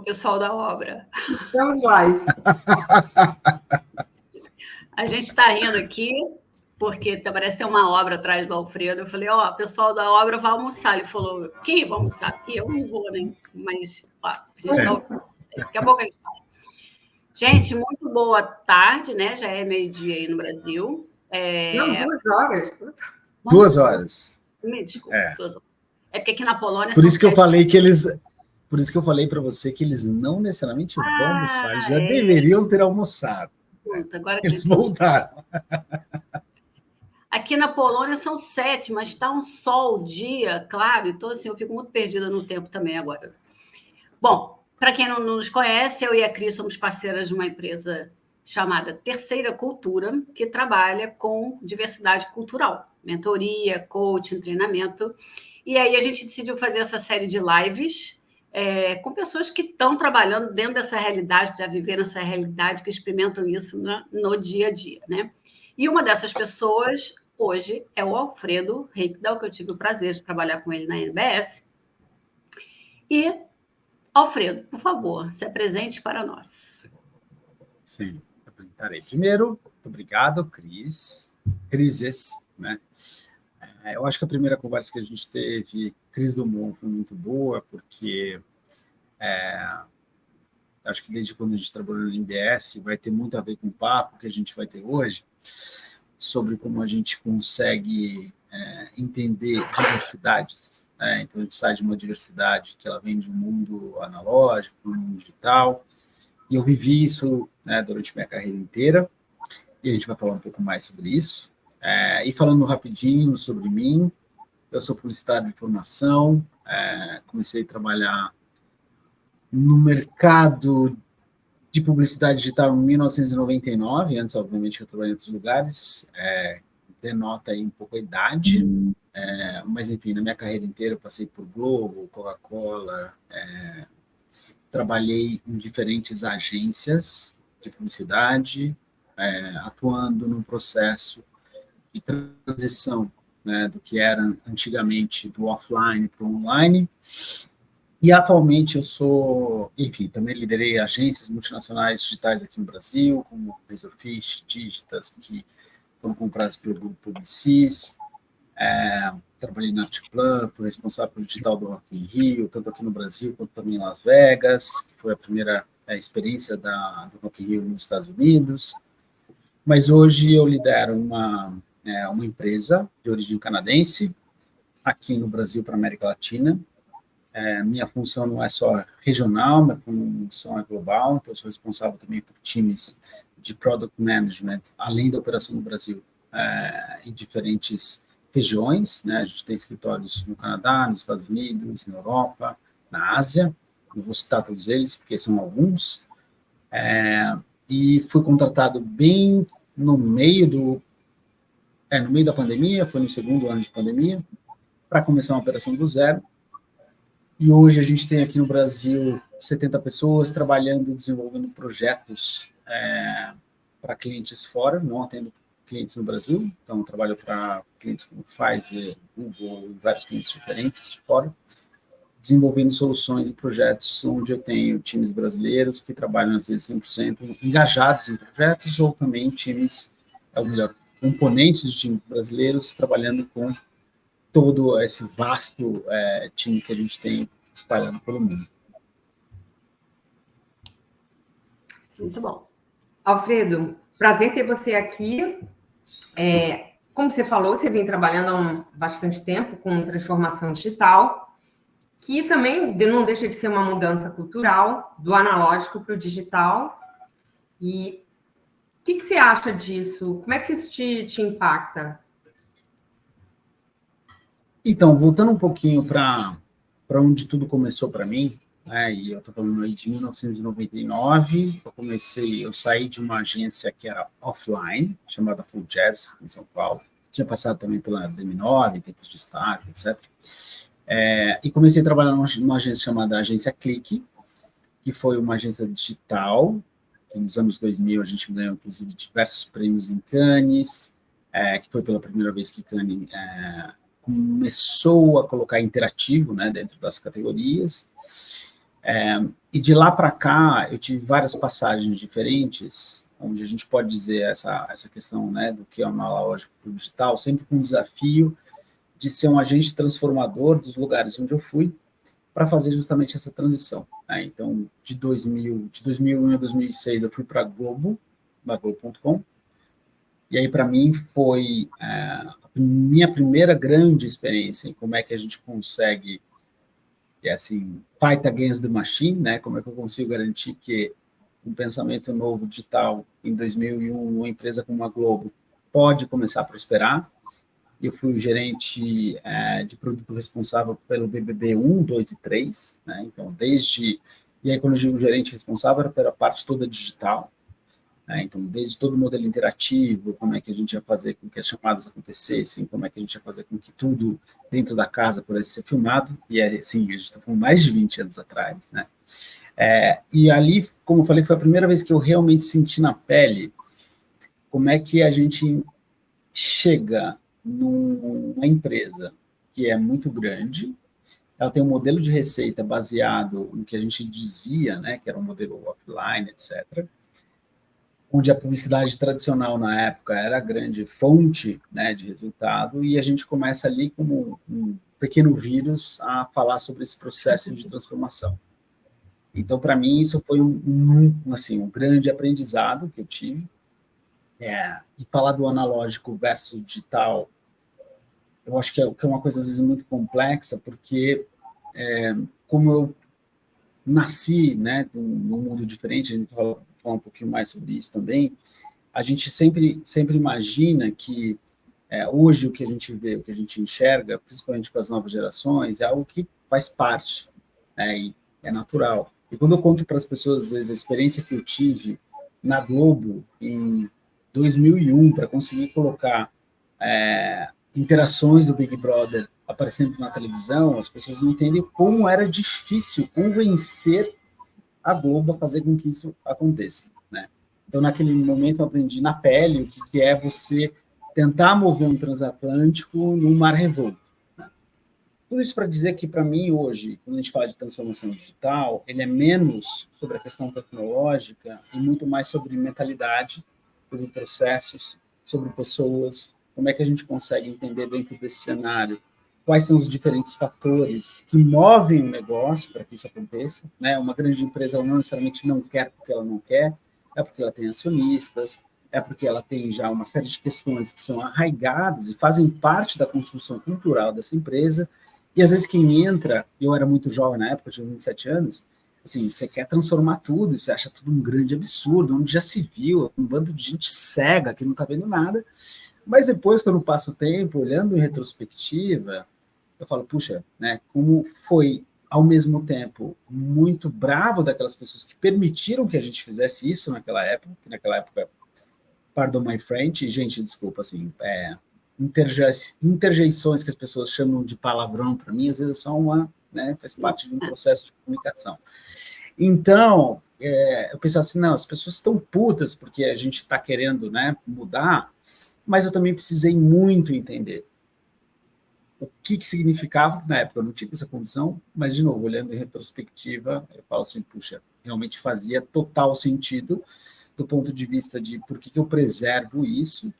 pessoal da obra. Estamos live. A gente está rindo aqui, porque parece que tem uma obra atrás do Alfredo. Eu falei, ó, o pessoal da obra vai almoçar. Ele falou, quem vai almoçar aqui? Eu não vou, né? Mas, ó, a gente daqui a pouco a gente fala. Gente, muito boa tarde, né? Já é meio-dia aí no Brasil. Não, 2 horas. 2 horas. Me desculpa, 2 horas. É porque aqui na Polônia Por isso que eu falei que eles... Por isso que eu falei para você que eles não necessariamente vão almoçar, eles já deveriam ter almoçado. Puta, agora eles voltaram. Aqui na Polônia são 7, mas está um sol, dia, claro, então assim, eu fico muito perdida no tempo também agora. Bom, para quem não nos conhece, eu e a Cris somos parceiras de uma empresa chamada Terceira Cultura, que trabalha com diversidade cultural, mentoria, coaching, treinamento. E aí a gente decidiu fazer essa série de lives com pessoas que estão trabalhando dentro dessa realidade, já viveram essa realidade, que experimentam isso no dia a dia, né? E uma dessas pessoas, hoje, é o Alfredo Reykdal, que eu tive o prazer de trabalhar com ele na NBS. E, Alfredo, por favor, se apresente para nós. Sim, apresentarei. Primeiro, muito obrigado, Crises, né? Eu acho que a primeira conversa que a gente teve, Cris Dumont, foi muito boa, porque acho que desde quando a gente trabalhou no MBS, vai ter muito a ver com o papo que a gente vai ter hoje, sobre como a gente consegue entender diversidades. Então, a gente sai de uma diversidade que ela vem de um mundo analógico, um mundo digital, e eu vivi isso durante minha carreira inteira, e a gente vai falar um pouco mais sobre isso. E falando rapidinho sobre mim, eu sou publicitário de formação, comecei a trabalhar no mercado de publicidade digital em 1999, antes, obviamente, eu trabalhei em outros lugares, denota aí um pouco a idade, mas, enfim, na minha carreira inteira eu passei por Globo, Coca-Cola, trabalhei em diferentes agências de publicidade, atuando num processo de transição, do que era antigamente do offline para o online. E atualmente eu sou, enfim, também liderei agências multinacionais digitais aqui no Brasil, como Razorfish, Digitas, que foram compradas pelo grupo Publicis. Trabalhei na Artplan, fui responsável pelo digital do Rock in Rio, tanto aqui no Brasil quanto também em Las Vegas, que foi a primeira experiência do Rock in Rio nos Estados Unidos. Mas hoje eu lidero uma empresa de origem canadense, aqui no Brasil para a América Latina. Minha função não é só regional, minha função é global, então eu sou responsável também por times de Product Management, além da operação no Brasil, em diferentes regiões, né? A gente tem escritórios no Canadá, nos Estados Unidos, na Europa, na Ásia, não vou citar todos eles, porque são alguns, e fui contratado bem no meio da pandemia, foi no segundo ano de pandemia, para começar uma operação do zero. E hoje a gente tem aqui no Brasil 70 pessoas trabalhando, desenvolvendo projetos para clientes fora, não atendo clientes no Brasil, então trabalho para clientes como Pfizer, Google e vários clientes diferentes de fora, desenvolvendo soluções e projetos onde eu tenho times brasileiros que trabalham, às vezes, 100% engajados em projetos, ou também times, ou melhor, componentes de times brasileiros trabalhando com todo esse vasto time que a gente tem espalhado pelo mundo. Muito bom. Alfredo, prazer ter você aqui. Como você falou, você vem trabalhando há bastante tempo com transformação digital, que também não deixa de ser uma mudança cultural, do analógico para o digital. E o que você acha disso? Como é que isso te impacta? Então, voltando um pouquinho para onde tudo começou para mim, e eu estou falando aí de 1999, eu saí de uma agência que era offline, chamada Full Jazz, em São Paulo, tinha passado também pela DM9, Tempos de Destaque, etc. E comecei a trabalhar numa agência chamada Agência Clique, que foi uma agência digital, que nos anos 2000 a gente ganhou, inclusive, diversos prêmios em Cannes, que foi pela primeira vez que Cannes começou a colocar interativo, dentro das categorias. E de lá para cá, eu tive várias passagens diferentes, onde a gente pode dizer essa questão, né, do que é o analógico para o digital, sempre com o desafio de ser um agente transformador dos lugares onde eu fui, para fazer justamente essa transição. Né? Então, de 2001 a 2006, eu fui para a Globo, da Globo.com, e aí, para mim, foi a minha primeira grande experiência em como é que a gente consegue, assim, fight against the machine, né? Como é que eu consigo garantir que um pensamento novo digital, em 2001, uma empresa como a Globo, pode começar a prosperar. Eu fui o gerente de produto responsável pelo BBB 1, 2 e 3, né? Então, e aí, quando eu digo gerente responsável, era pela parte toda digital, né? Então, desde todo o modelo interativo, como é que a gente ia fazer com que as chamadas acontecessem, como é que a gente ia fazer com que tudo dentro da casa pudesse ser filmado, e assim, a gente está falando mais de 20 anos atrás, né? E ali, como eu falei, foi a primeira vez que eu realmente senti na pele como é que a gente chega numa empresa que é muito grande, ela tem um modelo de receita baseado no que a gente dizia, né, que era um modelo offline, etc., onde a publicidade tradicional na época era a grande fonte, né, de resultado, e a gente começa ali como um pequeno vírus a falar sobre esse processo de transformação. Então, para mim, isso foi um grande aprendizado que eu tive. E falar do analógico versus digital, eu acho que é uma coisa, às vezes, muito complexa, porque como eu nasci, né, num mundo diferente, a gente vai falar um pouquinho mais sobre isso também, a gente sempre imagina que hoje o que a gente vê, o que a gente enxerga, principalmente com as novas gerações, é algo que faz parte, né, e é natural. E quando eu conto para as pessoas, às vezes, a experiência que eu tive na Globo em 2001, para conseguir colocar interações do Big Brother aparecendo na televisão, as pessoas não entendem como era difícil convencer a Globo a fazer com que isso aconteça, né? Então, naquele momento, eu aprendi na pele o que é você tentar mover um transatlântico num mar revolto. Né? Tudo isso para dizer que, para mim, hoje, quando a gente fala de transformação digital, ele é menos sobre a questão tecnológica e muito mais sobre mentalidade, sobre processos, sobre pessoas, como é que a gente consegue entender dentro desse cenário quais são os diferentes fatores que movem o negócio para que isso aconteça, né? Uma grande empresa não necessariamente não quer porque ela não quer, é porque ela tem acionistas, é porque ela tem já uma série de questões que são arraigadas e fazem parte da construção cultural dessa empresa, e às vezes quem entra, eu era muito jovem na época, eu tinha 27 anos, assim, você quer transformar tudo, você acha tudo um grande absurdo, onde já se viu, um bando de gente cega que não está vendo nada, mas depois, quando passa o tempo, olhando em retrospectiva, eu falo, puxa, né, como foi, ao mesmo tempo, muito bravo daquelas pessoas que permitiram que a gente fizesse isso naquela época, pardon my French, gente, desculpa, assim, interjeições que as pessoas chamam de palavrão para mim, às vezes é só né, faz parte de um processo de comunicação. Então, eu pensava assim, não, as pessoas estão putas porque a gente está querendo, né, mudar, mas eu também precisei muito entender o que significava, na época eu não tive essa condição, mas, de novo, olhando em retrospectiva, eu falo assim, puxa, realmente fazia total sentido do ponto de vista de por que eu preservo isso.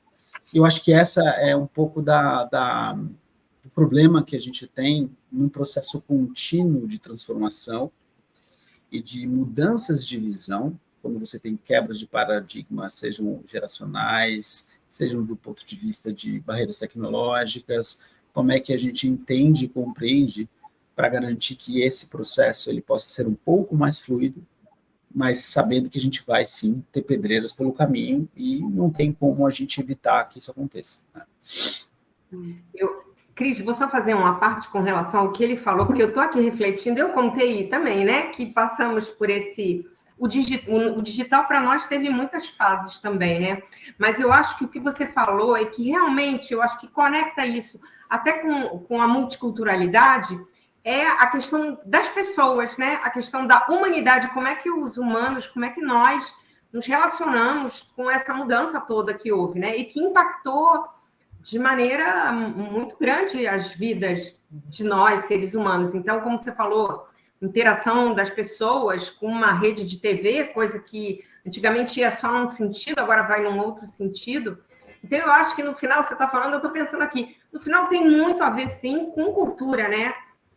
Eu acho que essa é um pouco do problema que a gente tem num processo contínuo de transformação e de mudanças de visão, quando você tem quebras de paradigma, sejam geracionais, sejam do ponto de vista de barreiras tecnológicas, como é que a gente entende e compreende para garantir que esse processo ele possa ser um pouco mais fluido, mas sabendo que a gente vai, sim, ter pedreiras pelo caminho e não tem como a gente evitar que isso aconteça. Né? Cris, vou só fazer uma parte com relação ao que ele falou, porque eu estou aqui refletindo, eu como TI também, né, que passamos por esse... O digital para nós teve muitas fases também, né? Mas eu acho que o que você falou é que realmente, eu acho que conecta isso até com a multiculturalidade, é a questão das pessoas, né? A questão da humanidade, como é que os humanos, como é que nós nos relacionamos com essa mudança toda que houve, né? E que impactou de maneira muito grande as vidas de nós, seres humanos. Então, como você falou, interação das pessoas com uma rede de TV, coisa que antigamente ia só um sentido, agora vai num outro sentido. Então, eu acho que no final, você está falando, eu estou pensando aqui, no final tem muito a ver, sim, com cultura, né?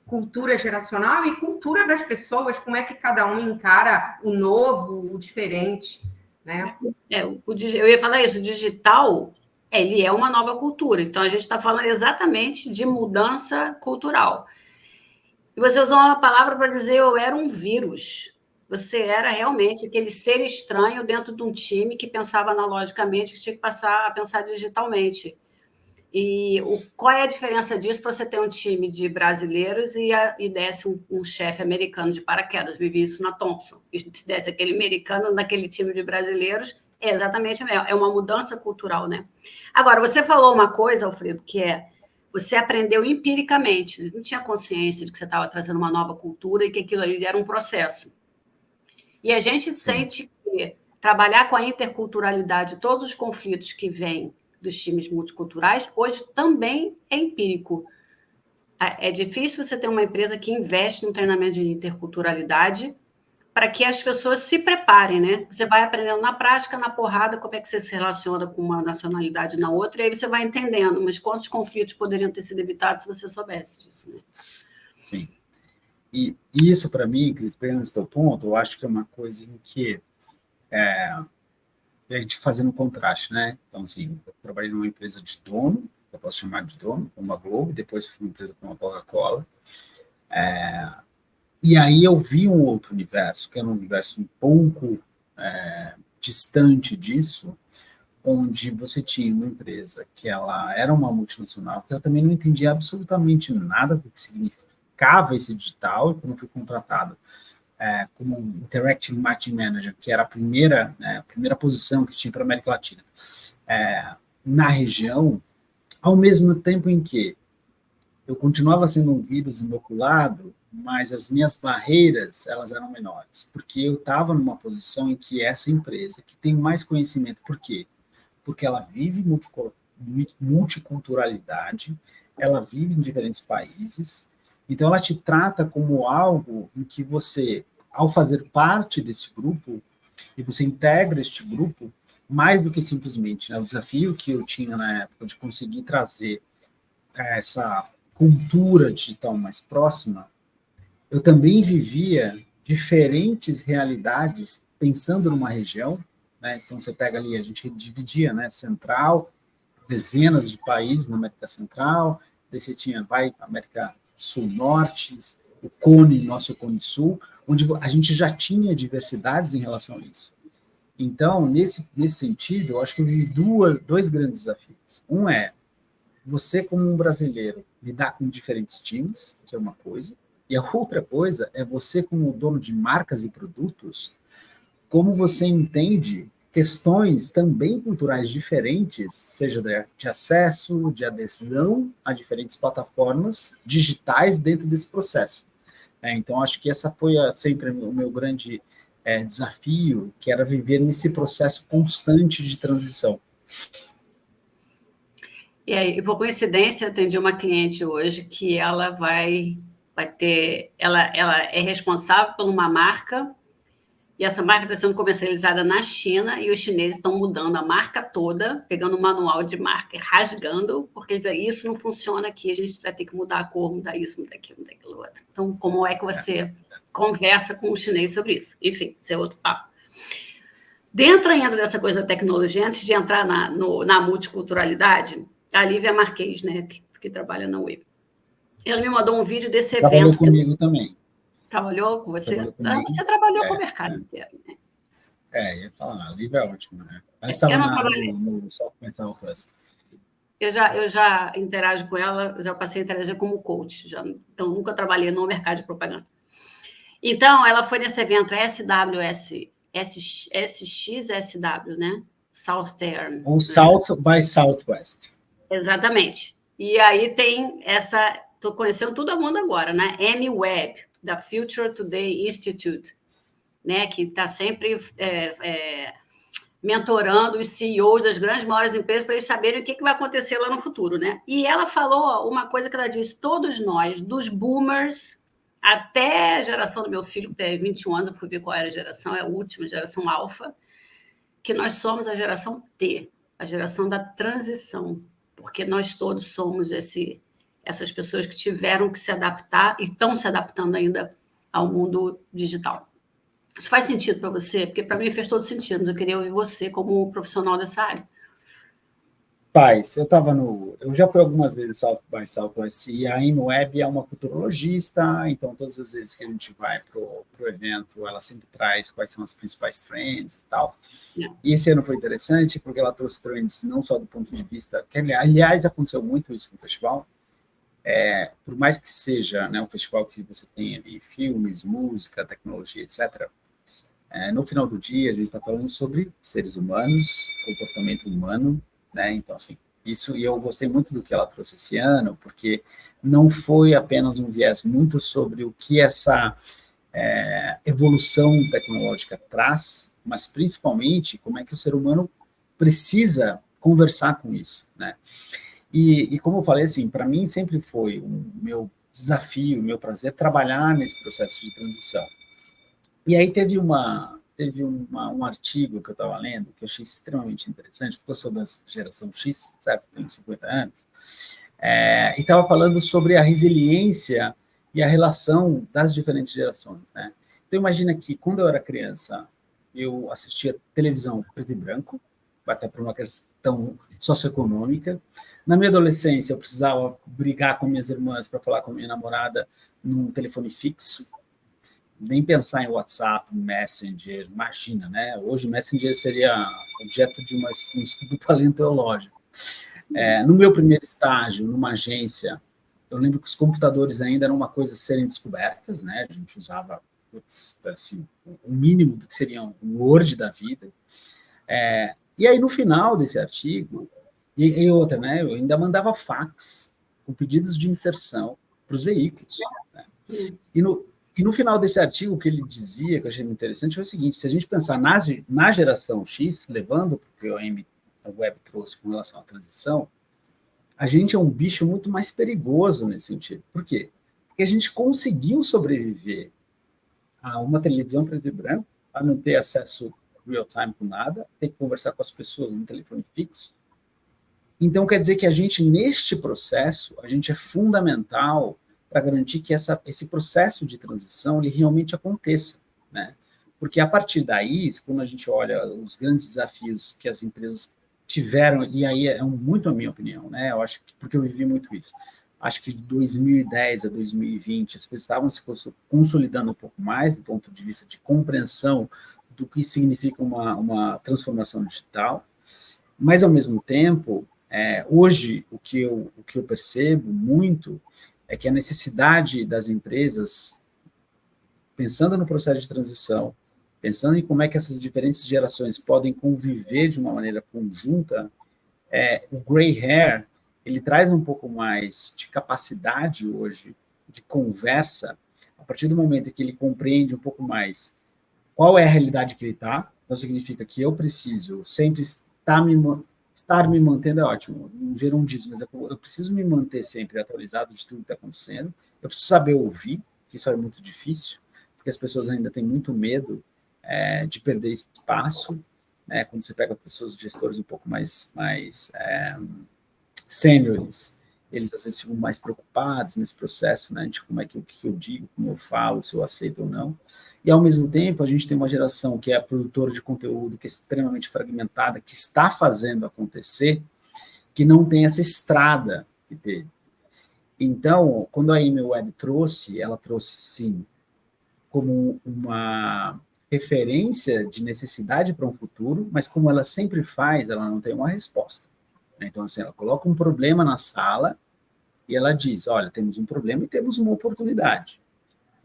Cultura geracional e cultura das pessoas, como é que cada um encara o novo, o diferente, né? Eu ia falar isso, o digital, ele é uma nova cultura, então a gente está falando exatamente de mudança cultural. E você usou uma palavra para dizer eu era um vírus. Você era realmente aquele ser estranho dentro de um time que pensava analogicamente, que tinha que passar a pensar digitalmente. E qual é a diferença disso para você ter um time de brasileiros e desse um chefe americano de paraquedas? Vivi isso na Thompson. E se desse aquele americano naquele time de brasileiros, é exatamente é uma mudança cultural, né? Agora, você falou uma coisa, Alfredo, que você aprendeu empiricamente, não tinha consciência de que você estava trazendo uma nova cultura e que aquilo ali era um processo. E a gente sente que trabalhar com a interculturalidade, todos os conflitos que vêm dos times multiculturais, hoje também é empírico. É difícil você ter uma empresa que investe no treinamento de interculturalidade para que as pessoas se preparem, né? Você vai aprendendo na prática, na porrada, como é que você se relaciona com uma nacionalidade na outra, e aí você vai entendendo, mas quantos conflitos poderiam ter sido evitados se você soubesse disso, né? Sim. E isso, para mim, Cris, pegando esse teu ponto, eu acho que é uma coisa em que a gente fazendo um contraste, né? Então, assim, eu trabalhei numa empresa de dono, eu posso chamar de dono, como a Globo, depois fui uma empresa como a Coca-Cola, e aí eu vi um outro universo, que era um universo um pouco distante disso, onde você tinha uma empresa que ela era uma multinacional, que ela também não entendia absolutamente nada do que significava esse digital, e quando fui contratado como um Interactive Marketing Manager, que era a primeira posição que tinha para a América Latina, na região, ao mesmo tempo em que eu continuava sendo um vírus inoculado, mas as minhas barreiras, elas eram menores, porque eu estava numa posição em que essa empresa, que tem mais conhecimento, por quê? Porque ela vive multiculturalidade, ela vive em diferentes países, então ela te trata como algo em que você, ao fazer parte desse grupo, e você integra este grupo, mais do que simplesmente, né, o desafio que eu tinha na época de conseguir trazer essa cultura digital mais próxima, eu também vivia diferentes realidades pensando numa região, né? Então você pega ali, a gente dividia, né, central, dezenas de países na América Central, daí você tinha, América Sul-Norte, o Cone, nosso Cone Sul, onde a gente já tinha diversidades em relação a isso. Então, nesse sentido, eu acho que eu vivi dois grandes desafios. Um é você, como um brasileiro, lidar com diferentes times, que é uma coisa, e a outra coisa é você, como dono de marcas e produtos, como você entende questões também culturais diferentes, seja de acesso, de adesão a diferentes plataformas digitais dentro desse processo. Então, acho que essa foi sempre o meu grande desafio, que era viver nesse processo constante de transição. E aí, por coincidência, eu atendi uma cliente hoje que ela vai ter... Ela é responsável por uma marca, e essa marca está sendo comercializada na China, e os chineses estão mudando a marca toda, pegando o manual de marca e rasgando, porque isso não funciona aqui, a gente vai ter que mudar a cor, mudar isso, mudar aquilo, mudar aquilo outro. Então, como é que você conversa com o chinês sobre isso? Enfim, isso é outro papo. Dentro ainda dessa coisa da tecnologia, antes de entrar na multiculturalidade, a Lívia Marquez, né, que trabalha na Web, ela me mandou um vídeo desse evento. Trabalhou comigo também. Trabalhou com você? Você trabalhou com o mercado inteiro, né? Ia falar, a Lívia é ótima, né? Ela estava no Southwest Southwest. Eu já interajo com ela, eu já passei a interagir como coach, então nunca trabalhei no mercado de propaganda. Então, ela foi nesse evento SXSW, né? Southern. Ou South by Southwest. Exatamente. E aí tem estou conhecendo todo mundo agora, né? MWeb, da Future Today Institute, né? Que está sempre mentorando os CEOs das grandes maiores empresas para eles saberem o que vai acontecer lá no futuro, né? E ela falou uma coisa que ela disse: todos nós, dos boomers até a geração do meu filho, que tem 21 anos, eu fui ver qual era a geração, é a última geração alfa, que nós somos a geração T, a geração da transição, porque nós todos somos essas pessoas que tiveram que se adaptar e estão se adaptando ainda ao mundo digital. Isso faz sentido para você? Porque para mim fez todo sentido, mas eu queria ouvir você como profissional dessa área. Paz, eu já fui algumas vezes South by Southwest, e a InWeb é uma futurologista, então todas as vezes que a gente vai para o evento, ela sempre traz quais são as principais trends e tal. E esse ano foi interessante, porque ela trouxe trends não só do ponto de vista, que aliás aconteceu muito isso no festival, por mais que seja, né, um festival que você tem ali filmes, música, tecnologia, etc., no final do dia a gente está falando sobre seres humanos, comportamento humano, né? Então, assim, isso, e eu gostei muito do que ela trouxe esse ano, porque não foi apenas um viés muito sobre o que essa evolução tecnológica traz, mas principalmente como é que o ser humano precisa conversar com isso, né? E como eu falei, assim, para mim sempre foi o meu desafio, o meu prazer trabalhar nesse processo de transição. E aí teve um artigo que eu estava lendo, que eu achei extremamente interessante, porque eu sou da geração X, certo? Tenho 50 anos, e estava falando sobre a resiliência e a relação das diferentes gerações, né? Então, imagina que, quando eu era criança, eu assistia televisão preto e branco, até por uma questão socioeconômica. Na minha adolescência, eu precisava brigar com minhas irmãs para falar com minha namorada num telefone fixo, nem pensar em WhatsApp, Messenger, imagina, né? Hoje o Messenger seria objeto de um estudo paleontológico. No meu primeiro estágio, numa agência, eu lembro que os computadores ainda eram uma coisa a serem descobertas, né? A gente usava, assim, o mínimo do que seria um Word da vida. E aí, no final desse artigo, e outra, né? Eu ainda mandava fax com pedidos de inserção para os veículos, né? E no final desse artigo, o que ele dizia, que eu achei muito interessante, foi o seguinte: se a gente pensar na geração X, levando para o que a Web trouxe com relação à transição, a gente é um bicho muito mais perigoso nesse sentido. Por quê? Porque a gente conseguiu sobreviver a uma televisão preto e branco, a não ter acesso real-time com nada, ter que conversar com as pessoas no telefone fixo. Então, quer dizer que a gente, neste processo, a gente é fundamental para garantir que esse processo de transição ele realmente aconteça, né? Porque a partir daí, quando a gente olha os grandes desafios que as empresas tiveram, e aí é muito a minha opinião, né? Eu acho que, porque eu vivi muito isso, acho que de 2010 a 2020 as coisas estavam se consolidando um pouco mais do ponto de vista de compreensão do que significa uma transformação digital, mas ao mesmo tempo, hoje o que eu percebo muito é que a necessidade das empresas, pensando no processo de transição, pensando em como é que essas diferentes gerações podem conviver de uma maneira conjunta, o gray hair, ele traz um pouco mais de capacidade hoje de conversa, a partir do momento em que ele compreende um pouco mais qual é a realidade que ele está. Então, significa que eu preciso sempre estar me mantendo, é ótimo, um gerundismo, mas eu preciso me manter sempre atualizado de tudo que está acontecendo, eu preciso saber ouvir, que isso é muito difícil, porque as pessoas ainda têm muito medo de perder espaço, né? Quando você pega pessoas, gestores um pouco mais sêniores, eles às vezes ficam mais preocupados nesse processo, né, de como é que o que eu digo, como eu falo, se eu aceito ou não. E, ao mesmo tempo, a gente tem uma geração que é produtora de conteúdo, que é extremamente fragmentada, que está fazendo acontecer, que não tem essa estrada que teve. Então, quando a InWeb trouxe, ela trouxe, sim, como uma referência de necessidade para um futuro, mas como ela sempre faz, ela não tem uma resposta. Então, assim, ela coloca um problema na sala e ela diz, olha, temos um problema e temos uma oportunidade.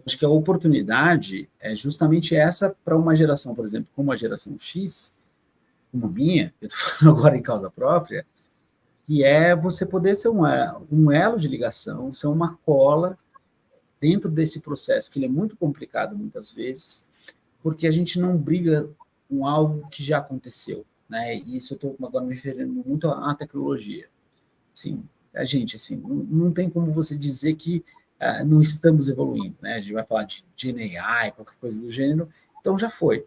Acho que a oportunidade é justamente essa para uma geração, por exemplo, como a geração X, como a minha, eu estou falando agora em causa própria, que é você poder ser um elo de ligação, ser uma cola dentro desse processo, que ele é muito complicado muitas vezes, porque a gente não briga com algo que já aconteceu, né? E isso eu estou agora me referindo muito à tecnologia. Assim, a gente, assim, não tem como você dizer que não estamos evoluindo, né? A gente vai falar de GenAI, qualquer coisa do gênero, então já foi.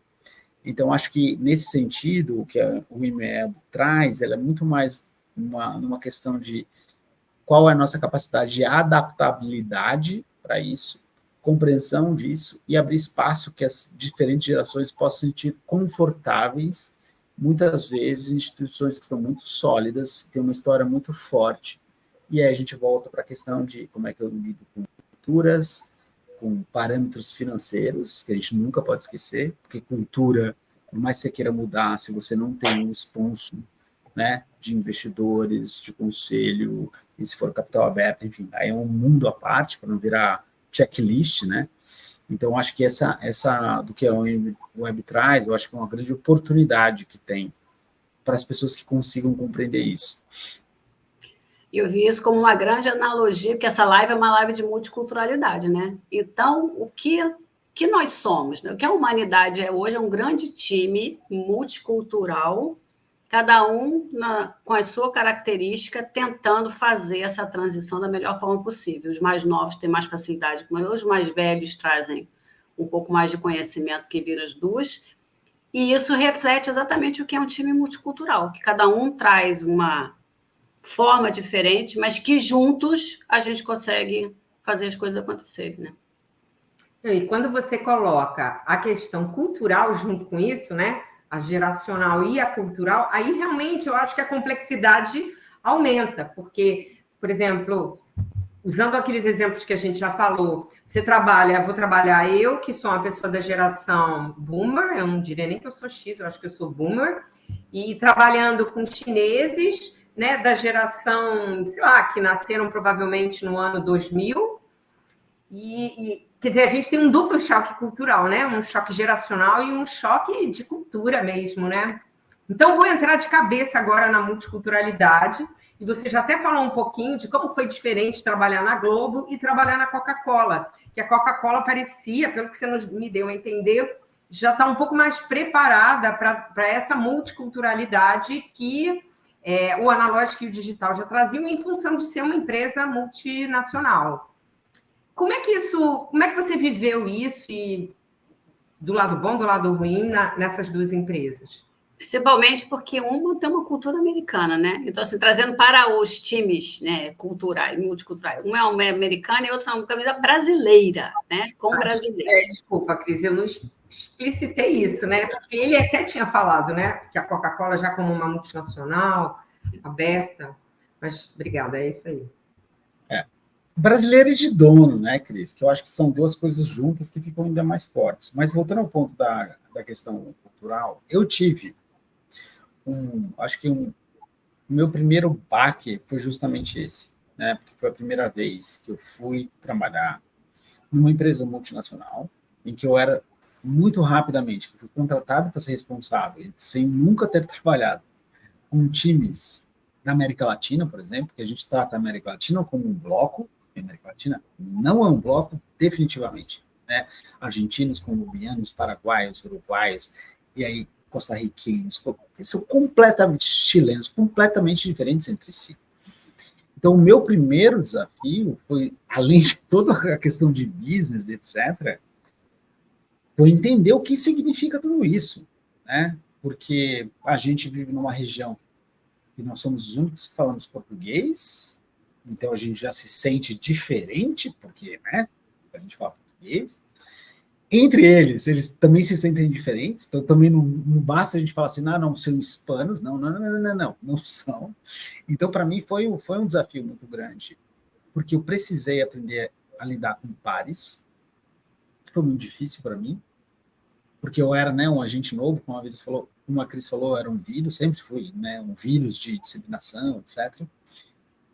Então, acho que, nesse sentido, o que o IME traz, ela é muito mais numa questão de qual é a nossa capacidade de adaptabilidade para isso, compreensão disso e abrir espaço que as diferentes gerações possam se sentir confortáveis, muitas vezes instituições que estão muito sólidas, têm uma história muito forte, e aí a gente volta para a questão de como é que eu lido com culturas, com parâmetros financeiros, que a gente nunca pode esquecer, porque cultura, por mais que você queira mudar, se você não tem um sponsor, né, de investidores, de conselho, e se for capital aberto, enfim, aí é um mundo à parte, para não virar checklist, né? Então, acho que essa do que a Web traz, eu acho que é uma grande oportunidade que tem para as pessoas que consigam compreender isso. Eu vi isso como uma grande analogia, porque essa live é uma live de multiculturalidade, né? Então, o que nós somos, né? O que a humanidade é hoje é um grande time multicultural, cada um com a sua característica, tentando fazer essa transição da melhor forma possível. Os mais novos têm mais facilidade, os mais velhos trazem um pouco mais de conhecimento que vira as duas, e isso reflete exatamente o que é um time multicultural, que cada um traz uma forma diferente, mas que juntos a gente consegue fazer as coisas acontecerem, né? E quando você coloca a questão cultural junto com isso, né? A geracional e a cultural, aí realmente eu acho que a complexidade aumenta, porque, por exemplo, usando aqueles exemplos que a gente já falou, vou trabalhar eu, que sou uma pessoa da geração boomer, eu não diria nem que eu sou X, eu acho que eu sou boomer, e trabalhando com chineses, né, da geração, sei lá, que nasceram provavelmente no ano 2000, quer dizer, a gente tem um duplo choque cultural, né? Um choque geracional e um choque de cultura mesmo, né? Então, vou entrar de cabeça agora na multiculturalidade, e você já até falou um pouquinho de como foi diferente trabalhar na Globo e trabalhar na Coca-Cola, que a Coca-Cola parecia, pelo que você me deu a entender, já está um pouco mais preparada para essa multiculturalidade que o analógico e o digital já traziam em função de ser uma empresa multinacional. Como é que você viveu isso, e do lado bom, do lado ruim, nessas duas empresas? Principalmente porque uma tem uma cultura americana, né? Então, assim, trazendo para os times, né, culturais, multiculturais. Um é uma americana e outro é uma camisa brasileira, né? Com brasileiros. Desculpa, Cris, eu não explicitei isso, né? Porque ele até tinha falado, né? Que a Coca-Cola já como uma multinacional, aberta. Mas, obrigada, é isso aí. Brasileiro e de dono, né, Cris? Que eu acho que são duas coisas juntas que ficam ainda mais fortes. Mas voltando ao ponto da questão cultural, eu tive acho que o meu primeiro baque foi justamente esse, né? Porque foi a primeira vez que eu fui trabalhar numa empresa multinacional, em que eu era muito rapidamente, que fui contratado para ser responsável, sem nunca ter trabalhado com times da América Latina, por exemplo, que a gente trata a América Latina como um bloco. A América Latina não é um bloco, definitivamente, né? Argentinos, colombianos, paraguaios, uruguaios, e aí costarriquenhos, são completamente chilenos, completamente diferentes entre si. Então, o meu primeiro desafio foi, além de toda a questão de business, etc., foi entender o que significa tudo isso, né? Porque a gente vive numa região e nós somos os únicos que falamos português, então a gente já se sente diferente, porque, né, a gente fala português. Entre eles também se sentem diferentes, então também não basta a gente falar assim, não são hispanos, não são. Então, para mim, foi um desafio muito grande, porque eu precisei aprender a lidar com pares, que foi muito difícil para mim, porque eu era, né, um agente novo, como a Cris falou, era um vírus, sempre fui, né, um vírus de disseminação, etc.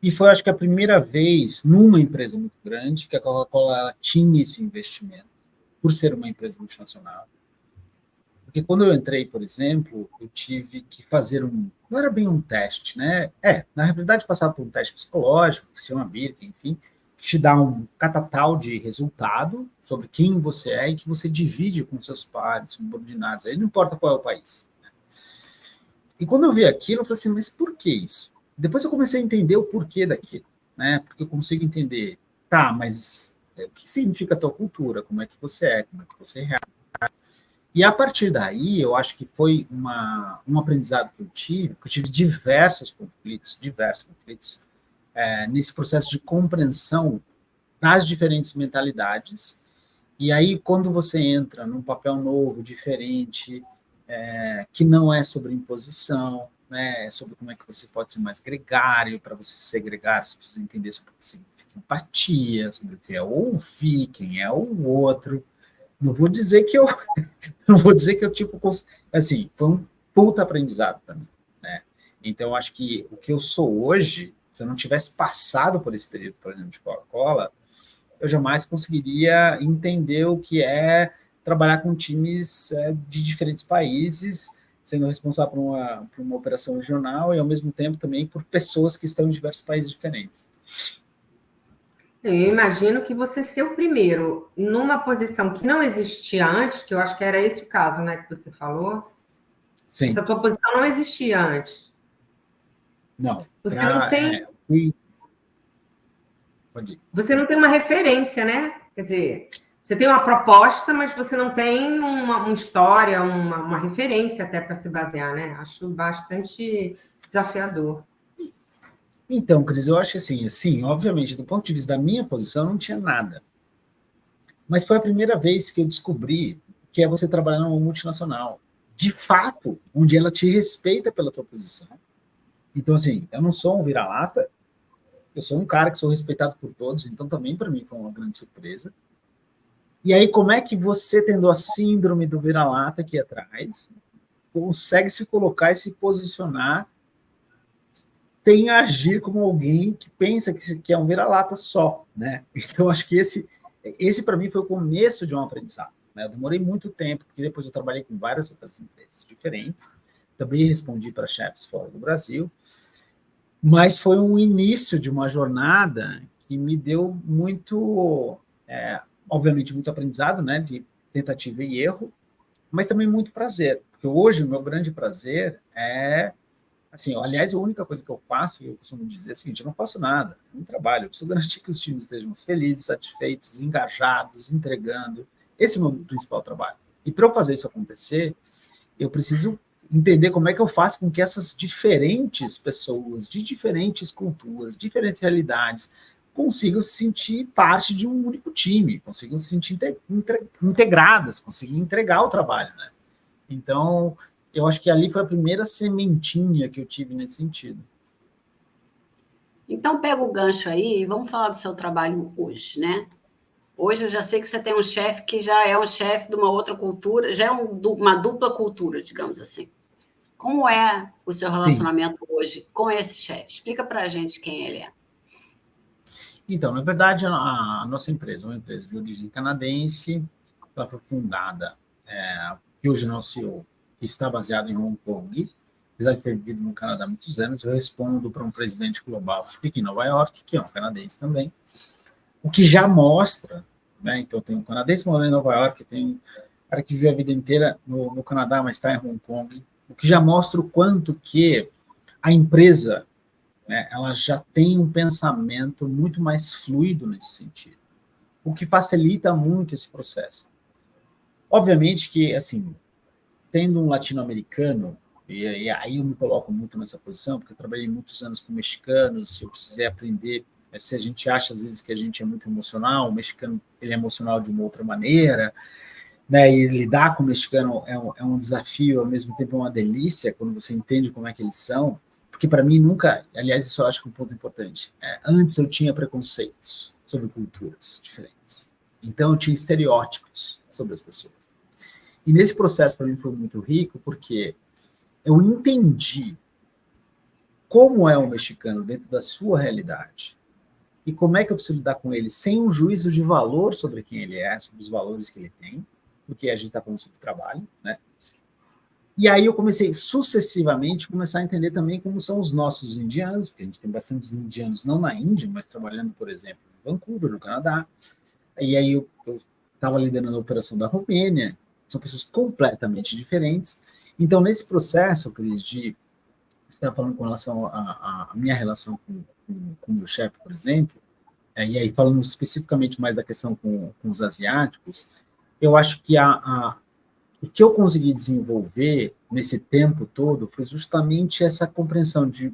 E foi, acho que, a primeira vez numa empresa muito grande que a Coca-Cola tinha esse investimento, por ser uma empresa multinacional. Porque quando eu entrei, por exemplo, eu tive que fazer não era bem um teste, né? Na realidade, passava por um teste psicológico, que se chama BIRC, enfim, que te dá um catatal de resultado sobre quem você é e que você divide com seus pares, subordinados, aí não importa qual é o país. E quando eu vi aquilo, eu falei assim, mas por que isso? Depois eu comecei a entender o porquê daquilo, né? Porque eu consigo entender tá, mas o que significa a tua cultura? Como é que você é? Como é que você reage? E a partir daí, eu acho que foi um aprendizado que eu tive diversos conflitos, nesse processo de compreensão das diferentes mentalidades. E aí, quando você entra num papel novo, diferente, que não é sobre imposição, né, é sobre como é que você pode ser mais gregário. Para você ser gregário, você precisa entender sobre o que significa empatia, sobre o que é ouvir, quem é o outro. Não vou dizer que eu tipo, assim, foi um puta aprendizado para mim, né? Então, acho que o que eu sou hoje, se eu não tivesse passado por esse período, por exemplo, de Coca-Cola, eu jamais conseguiria entender o que é trabalhar com times de diferentes países, sendo responsável por uma operação regional e, ao mesmo tempo, também por pessoas que estão em diversos países diferentes. Eu imagino que você ser o primeiro numa posição que não existia antes, que eu acho que era esse o caso, né, que você falou. Sim. Essa tua posição não existia antes. Não. Você não tem... Pode ir. Você não tem uma referência, né? Quer dizer, você tem uma proposta, mas você não tem uma história, uma referência até para se basear, né? Acho bastante desafiador. Então, Cris, eu acho que assim, obviamente, do ponto de vista da minha posição, não tinha nada. Mas foi a primeira vez que eu descobri que é você trabalhar numa multinacional, de fato, onde ela te respeita pela tua posição. Então, assim, eu não sou um vira-lata, eu sou um cara que sou respeitado por todos, então também para mim foi uma grande surpresa. E aí, como é que você, tendo a síndrome do vira-lata aqui atrás, consegue se colocar e se posicionar sem agir como alguém que pensa que é um vira-lata só, né? Então, acho que esse para mim foi o começo de um aprendizado, né? Eu demorei muito tempo, porque depois eu trabalhei com várias outras empresas diferentes, também respondi para chefes fora do Brasil, mas foi um início de uma jornada que me deu muito, obviamente, muito aprendizado, né? De tentativa e erro, mas também muito prazer, porque hoje o meu grande prazer é assim, aliás, a única coisa que eu faço, e eu costumo dizer é o seguinte, eu não faço nada, eu não trabalho, eu preciso garantir que os times estejam felizes, satisfeitos, engajados, entregando. Esse é o meu principal trabalho. E para eu fazer isso acontecer, eu preciso entender como é que eu faço com que essas diferentes pessoas, de diferentes culturas, diferentes realidades, consigam se sentir parte de um único time, consigam se sentir integradas, consigam entregar o trabalho, né? Então, eu acho que ali foi a primeira sementinha que eu tive nesse sentido. Então, pega o gancho aí e vamos falar do seu trabalho hoje, né? Hoje eu já sei que você tem um chefe que já é um chefe de uma outra cultura, já é uma dupla cultura, digamos assim. Como é o seu relacionamento hoje com esse chefe? Explica para a gente quem ele é. Então, na verdade, a nossa empresa é uma empresa de origem canadense, ela foi fundada, e hoje o nosso CEO está baseado em Hong Kong. Apesar de ter vivido no Canadá há muitos anos, eu respondo para um presidente global que fica em Nova York, que é um canadense também, o que já mostra, né? Então, tem um canadense morando em Nova York, tem um cara que vive a vida inteira no Canadá, mas está em Hong Kong, o que já mostra o quanto que a empresa, né, ela já tem um pensamento muito mais fluido nesse sentido, o que facilita muito esse processo. Obviamente que, assim, tendo um latino-americano, e aí eu me coloco muito nessa posição, porque eu trabalhei muitos anos com mexicanos, eu precisei aprender, se a gente acha às vezes que a gente é muito emocional, o mexicano ele é emocional de uma outra maneira, né, e lidar com o mexicano é um desafio, ao mesmo tempo é uma delícia, quando você entende como é que eles são, porque para mim nunca, aliás, isso eu acho que é um ponto importante, antes eu tinha preconceitos sobre culturas diferentes, então eu tinha estereótipos sobre as pessoas. E nesse processo, para mim, foi muito rico, porque eu entendi como é o mexicano dentro da sua realidade e como é que eu preciso lidar com ele sem um juízo de valor sobre quem ele é, sobre os valores que ele tem, porque a gente está falando sobre trabalho, né? E aí eu comecei sucessivamente a entender também como são os nossos indianos, porque a gente tem bastantes indianos, não na Índia, mas trabalhando, por exemplo, em Vancouver, no Canadá. E aí eu estava liderando a operação da Romênia. São pessoas completamente diferentes. Então, nesse processo, Cris, você está falando com relação à minha relação com o meu chefe, por exemplo, e aí falando especificamente mais da questão com os asiáticos, eu acho que o que eu consegui desenvolver nesse tempo todo foi justamente essa compreensão de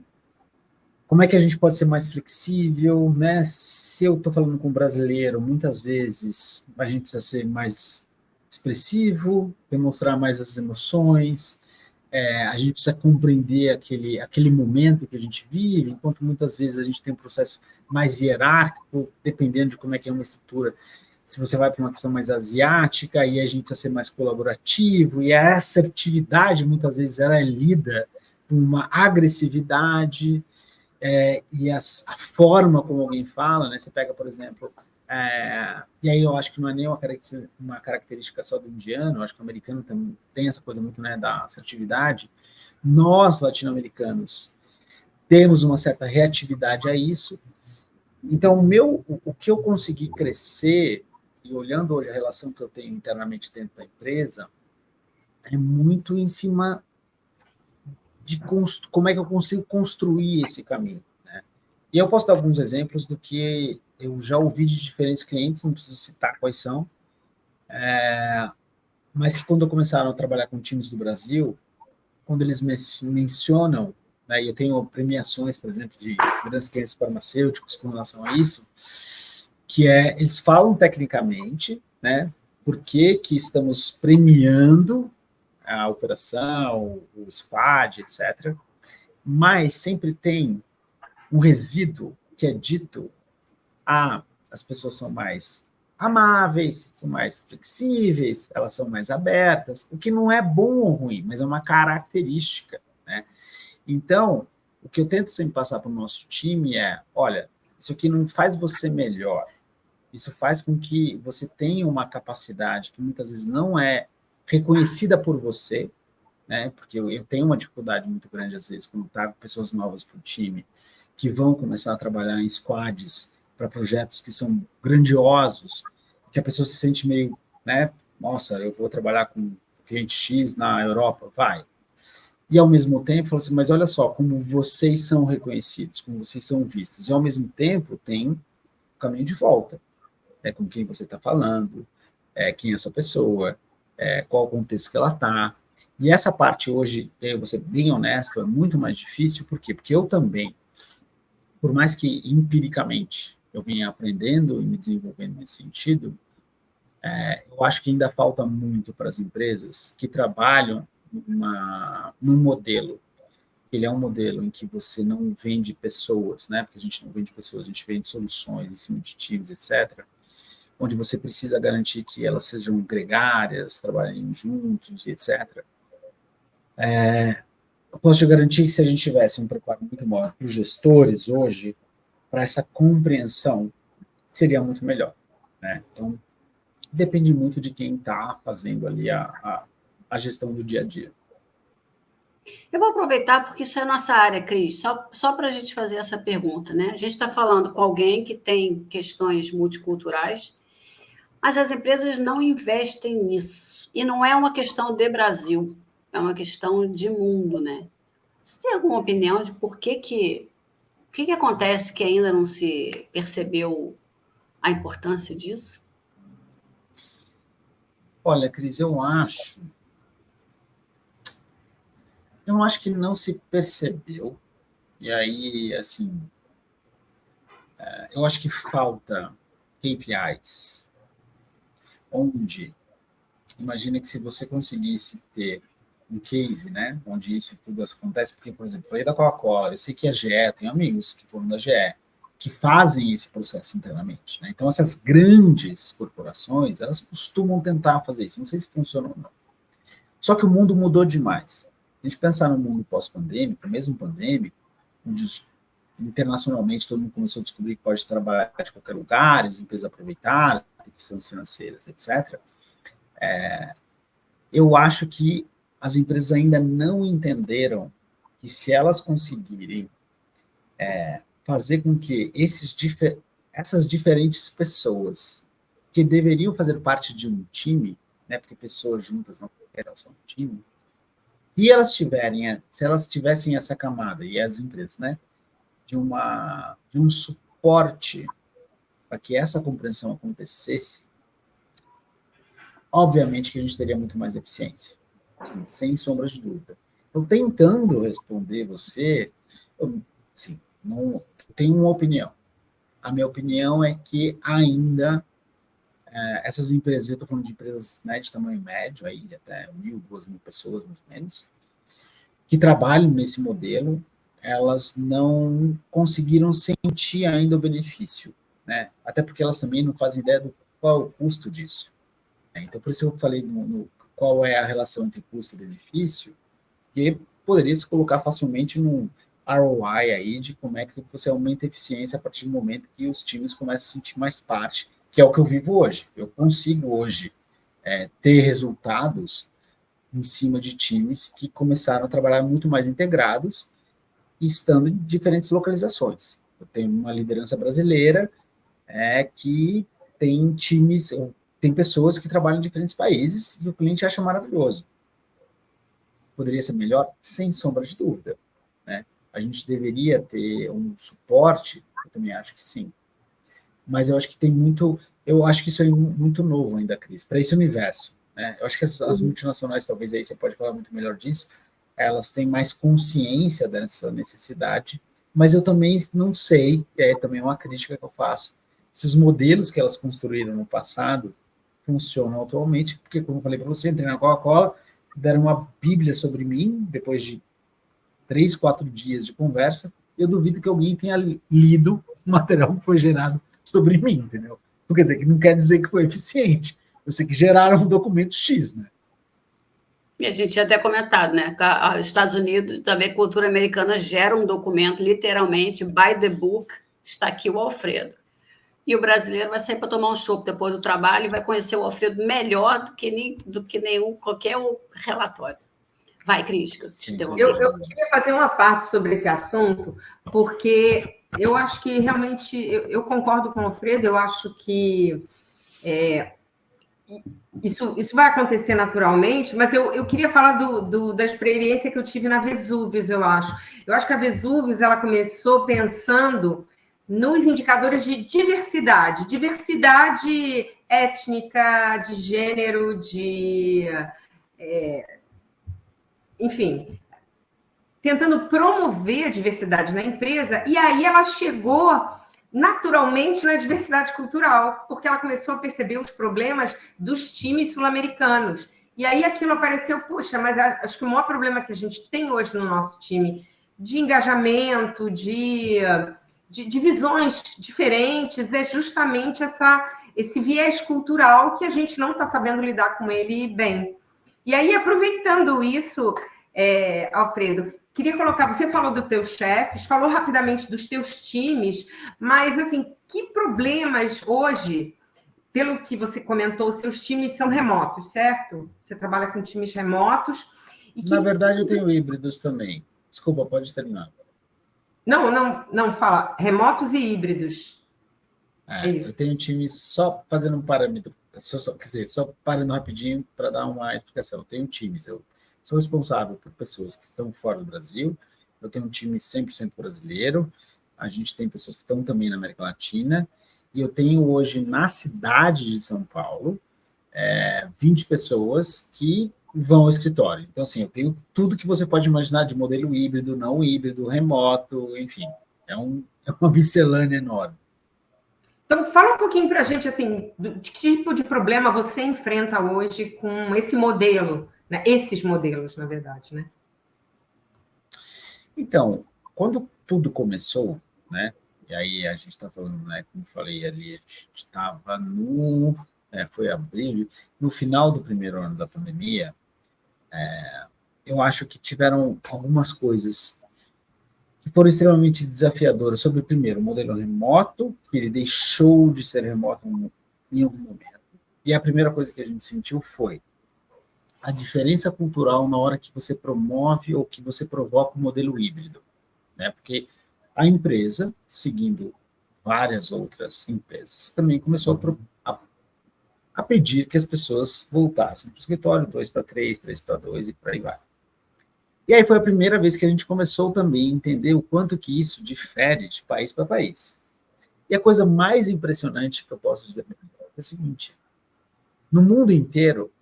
como é que a gente pode ser mais flexível, né? Se eu estou falando com um brasileiro, muitas vezes a gente precisa ser mais expressivo, demonstrar mais as emoções, a gente precisa compreender aquele momento que a gente vive, enquanto muitas vezes a gente tem um processo mais hierárquico, dependendo de como é que é uma estrutura. Se você vai para uma questão mais asiática, aí a gente precisa ser mais colaborativo, e a assertividade, muitas vezes, ela é lida com uma agressividade, e a forma como alguém fala, né? Você pega, por exemplo, e aí eu acho que não é nem uma característica só do indiano, eu acho que o americano também tem essa coisa muito, né, da assertividade. Nós, latino-americanos, temos uma certa reatividade a isso. Então, o que eu consegui crescer, e olhando hoje a relação que eu tenho internamente dentro da empresa, é muito em cima de como é que eu consigo construir esse caminho, né? E eu posso dar alguns exemplos do que eu já ouvi de diferentes clientes, não preciso citar quais são, mas que quando começaram a trabalhar com times do Brasil, quando eles mencionam, né, e eu tenho premiações, por exemplo, de grandes clientes farmacêuticos com relação a isso, que eles falam tecnicamente, né, por que estamos premiando a operação, o squad, etc., mas sempre tem um resíduo que é dito: as pessoas são mais amáveis, são mais flexíveis, elas são mais abertas, o que não é bom ou ruim, mas é uma característica, né? Então, o que eu tento sempre passar para o nosso time olha, isso aqui não faz você melhor, isso faz com que você tenha uma capacidade que muitas vezes não é reconhecida por você, né? Porque eu tenho uma dificuldade muito grande, às vezes, quando trago pessoas novas para o time, que vão começar a trabalhar em squads para projetos que são grandiosos, que a pessoa se sente meio, né? Nossa, eu vou trabalhar com cliente X na Europa, vai. E, ao mesmo tempo, fala assim, mas olha só, como vocês são reconhecidos, como vocês são vistos. E, ao mesmo tempo, tem um caminho de volta. Com quem você está falando, quem é essa pessoa, qual o contexto que ela está. E essa parte hoje, eu vou ser bem honesto, é muito mais difícil. Por quê? Porque eu também, por mais que empiricamente eu venha aprendendo e me desenvolvendo nesse sentido, eu acho que ainda falta muito para as empresas que trabalham num modelo. Ele é um modelo em que você não vende pessoas, né? Porque a gente não vende pessoas, a gente vende soluções em cima de times, etc., onde você precisa garantir que elas sejam gregárias, trabalhem juntos, etc. Eu posso te garantir que se a gente tivesse um preparo muito maior para os gestores hoje, para essa compreensão, seria muito melhor, né? Então, depende muito de quem está fazendo ali a gestão do dia a dia. Eu vou aproveitar porque isso é a nossa área, Cris, só para a gente fazer essa pergunta, né? A gente está falando com alguém que tem questões multiculturais, mas as empresas não investem nisso. E não é uma questão de Brasil, é uma questão de mundo, né? Você tem alguma opinião de o que acontece que ainda não se percebeu a importância disso? Olha, Cris, eu não acho que não se percebeu. E aí, assim, eu acho que falta KPIs, onde, imagina que se você conseguisse ter um case, né, onde isso tudo acontece, porque, por exemplo, eu falei da Coca-Cola, eu sei que a GE, tem amigos que foram da GE, que fazem esse processo internamente, né? Então, essas grandes corporações, elas costumam tentar fazer isso, não sei se funciona ou não. Só que o mundo mudou demais. A gente pensar no mundo pós-pandêmico, mesmo pandêmico, onde internacionalmente todo mundo começou a descobrir que pode trabalhar de qualquer lugar, as empresas aproveitaram, questões financeiras, etc. Eu acho que as empresas ainda não entenderam que se elas conseguirem fazer com que essas diferentes pessoas que deveriam fazer parte de um time, né, porque pessoas juntas não são um time, se elas tivessem essa camada, e as empresas, né, de um suporte para que essa compreensão acontecesse, obviamente que a gente teria muito mais eficiência, assim, sem sombra de dúvida. Então, tentando responder você, assim, não tenho uma opinião. A minha opinião é que ainda essas empresas, eu estou falando de empresas, né, de tamanho médio, aí, de até 1.000, 2.000 pessoas, mais ou menos, que trabalham nesse modelo, elas não conseguiram sentir ainda o benefício, né? Até porque elas também não fazem ideia do qual é o custo disso. Né? Então, por isso eu falei no qual é a relação entre custo e benefício, que poderia se colocar facilmente num ROI aí de como é que você aumenta a eficiência a partir do momento que os times começam a sentir mais parte, que é o que eu vivo hoje. Eu consigo hoje ter resultados em cima de times que começaram a trabalhar muito mais integrados e estando em diferentes localizações. Eu tenho uma liderança brasileira que tem times, tem pessoas que trabalham em diferentes países e o cliente acha maravilhoso. Poderia ser melhor? Sem sombra de dúvida. Né? A gente deveria ter um suporte, eu também acho que sim. Mas eu acho que tem muito, eu acho que isso é muito novo ainda, Cris, para esse universo. Né? Eu acho que as multinacionais, talvez aí você pode falar muito melhor disso, elas têm mais consciência dessa necessidade, mas eu também não sei, e é também uma crítica que eu faço, se os modelos que elas construíram no passado funcionam atualmente, porque, como eu falei para você, entrei na Coca-Cola, deram uma bíblia sobre mim, depois de 3, 4 dias de conversa, eu duvido que alguém tenha lido o material que foi gerado sobre mim, entendeu? Quer dizer, que não quer dizer que foi eficiente, eu sei que geraram um documento X, né? E a gente tinha até comentado, né? Que os Estados Unidos, também cultura americana, gera um documento, literalmente, by the book, está aqui o Alfredo. E o brasileiro vai sair para tomar um chopp depois do trabalho e vai conhecer o Alfredo melhor do que qualquer relatório. Vai, Cris. Eu queria fazer uma parte sobre esse assunto, porque eu acho que realmente, eu concordo com o Alfredo, eu acho que isso vai acontecer naturalmente, mas eu queria falar da experiência que eu tive na Vesúvios, eu acho. Eu acho que a Vesúvios, ela começou pensando nos indicadores de diversidade étnica, de gênero, enfim, tentando promover a diversidade na empresa, e aí ela chegou naturalmente na diversidade cultural, porque ela começou a perceber os problemas dos times sul-americanos. E aí aquilo apareceu, puxa, mas acho que o maior problema que a gente tem hoje no nosso time de engajamento, de visões diferentes, é justamente esse viés cultural que a gente não está sabendo lidar com ele bem. E aí, aproveitando isso, Alfredo, queria colocar, você falou dos teus chefes, falou rapidamente dos teus times, mas, assim, que problemas hoje, pelo que você comentou, seus times são remotos, certo? Você trabalha com times remotos. Na verdade, eu tenho híbridos também. Desculpa, pode terminar. Não, fala. Remotos e híbridos. É isso. Eu tenho times só fazendo um parâmetro, só parando rapidinho para dar uma explicação. Eu tenho times, eu sou responsável por pessoas que estão fora do Brasil, eu tenho um time 100% brasileiro, a gente tem pessoas que estão também na América Latina, e eu tenho hoje na cidade de São Paulo 20 pessoas que vão ao escritório. Então, assim, eu tenho tudo que você pode imaginar de modelo híbrido, não híbrido, remoto, enfim, é uma miscelânea enorme. Então, fala um pouquinho para a gente, assim, de que tipo de problema você enfrenta hoje com esse modelo, né? Esses modelos, na verdade, né? Então, quando tudo começou, né? E aí a gente está falando, né? Como eu falei ali, a gente estava foi abril, no final do primeiro ano da pandemia, eu acho que tiveram algumas coisas que foram extremamente desafiadoras sobre, primeiro, o modelo remoto, que ele deixou de ser remoto em algum momento. E a primeira coisa que a gente sentiu foi a diferença cultural na hora que você promove ou que você provoca o modelo híbrido. Né? Porque a empresa, seguindo várias outras empresas, também começou a pedir que as pessoas voltassem para o escritório, 2 para 3, 3 para 2 e por aí vai. E aí foi a primeira vez que a gente começou também a entender o quanto que isso difere de país para país. E a coisa mais impressionante que eu posso dizer para você é o seguinte: no mundo inteiro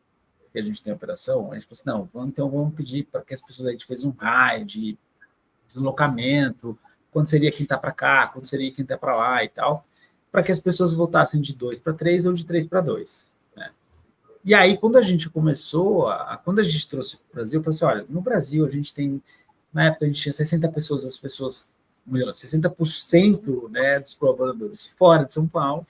que a gente tem operação, a gente falou assim, não, então vamos pedir para que as pessoas, a gente fez um raio de deslocamento, quando seria quem está para cá, quando seria quem está para lá e tal, para que as pessoas voltassem de 2 para 3 ou de 3 para 2. Né? E aí, quando a gente começou, quando a gente trouxe para o Brasil, eu falei assim, olha, no Brasil a gente tem, na época a gente tinha 60 pessoas, 60%, né, dos colaboradores fora de São Paulo.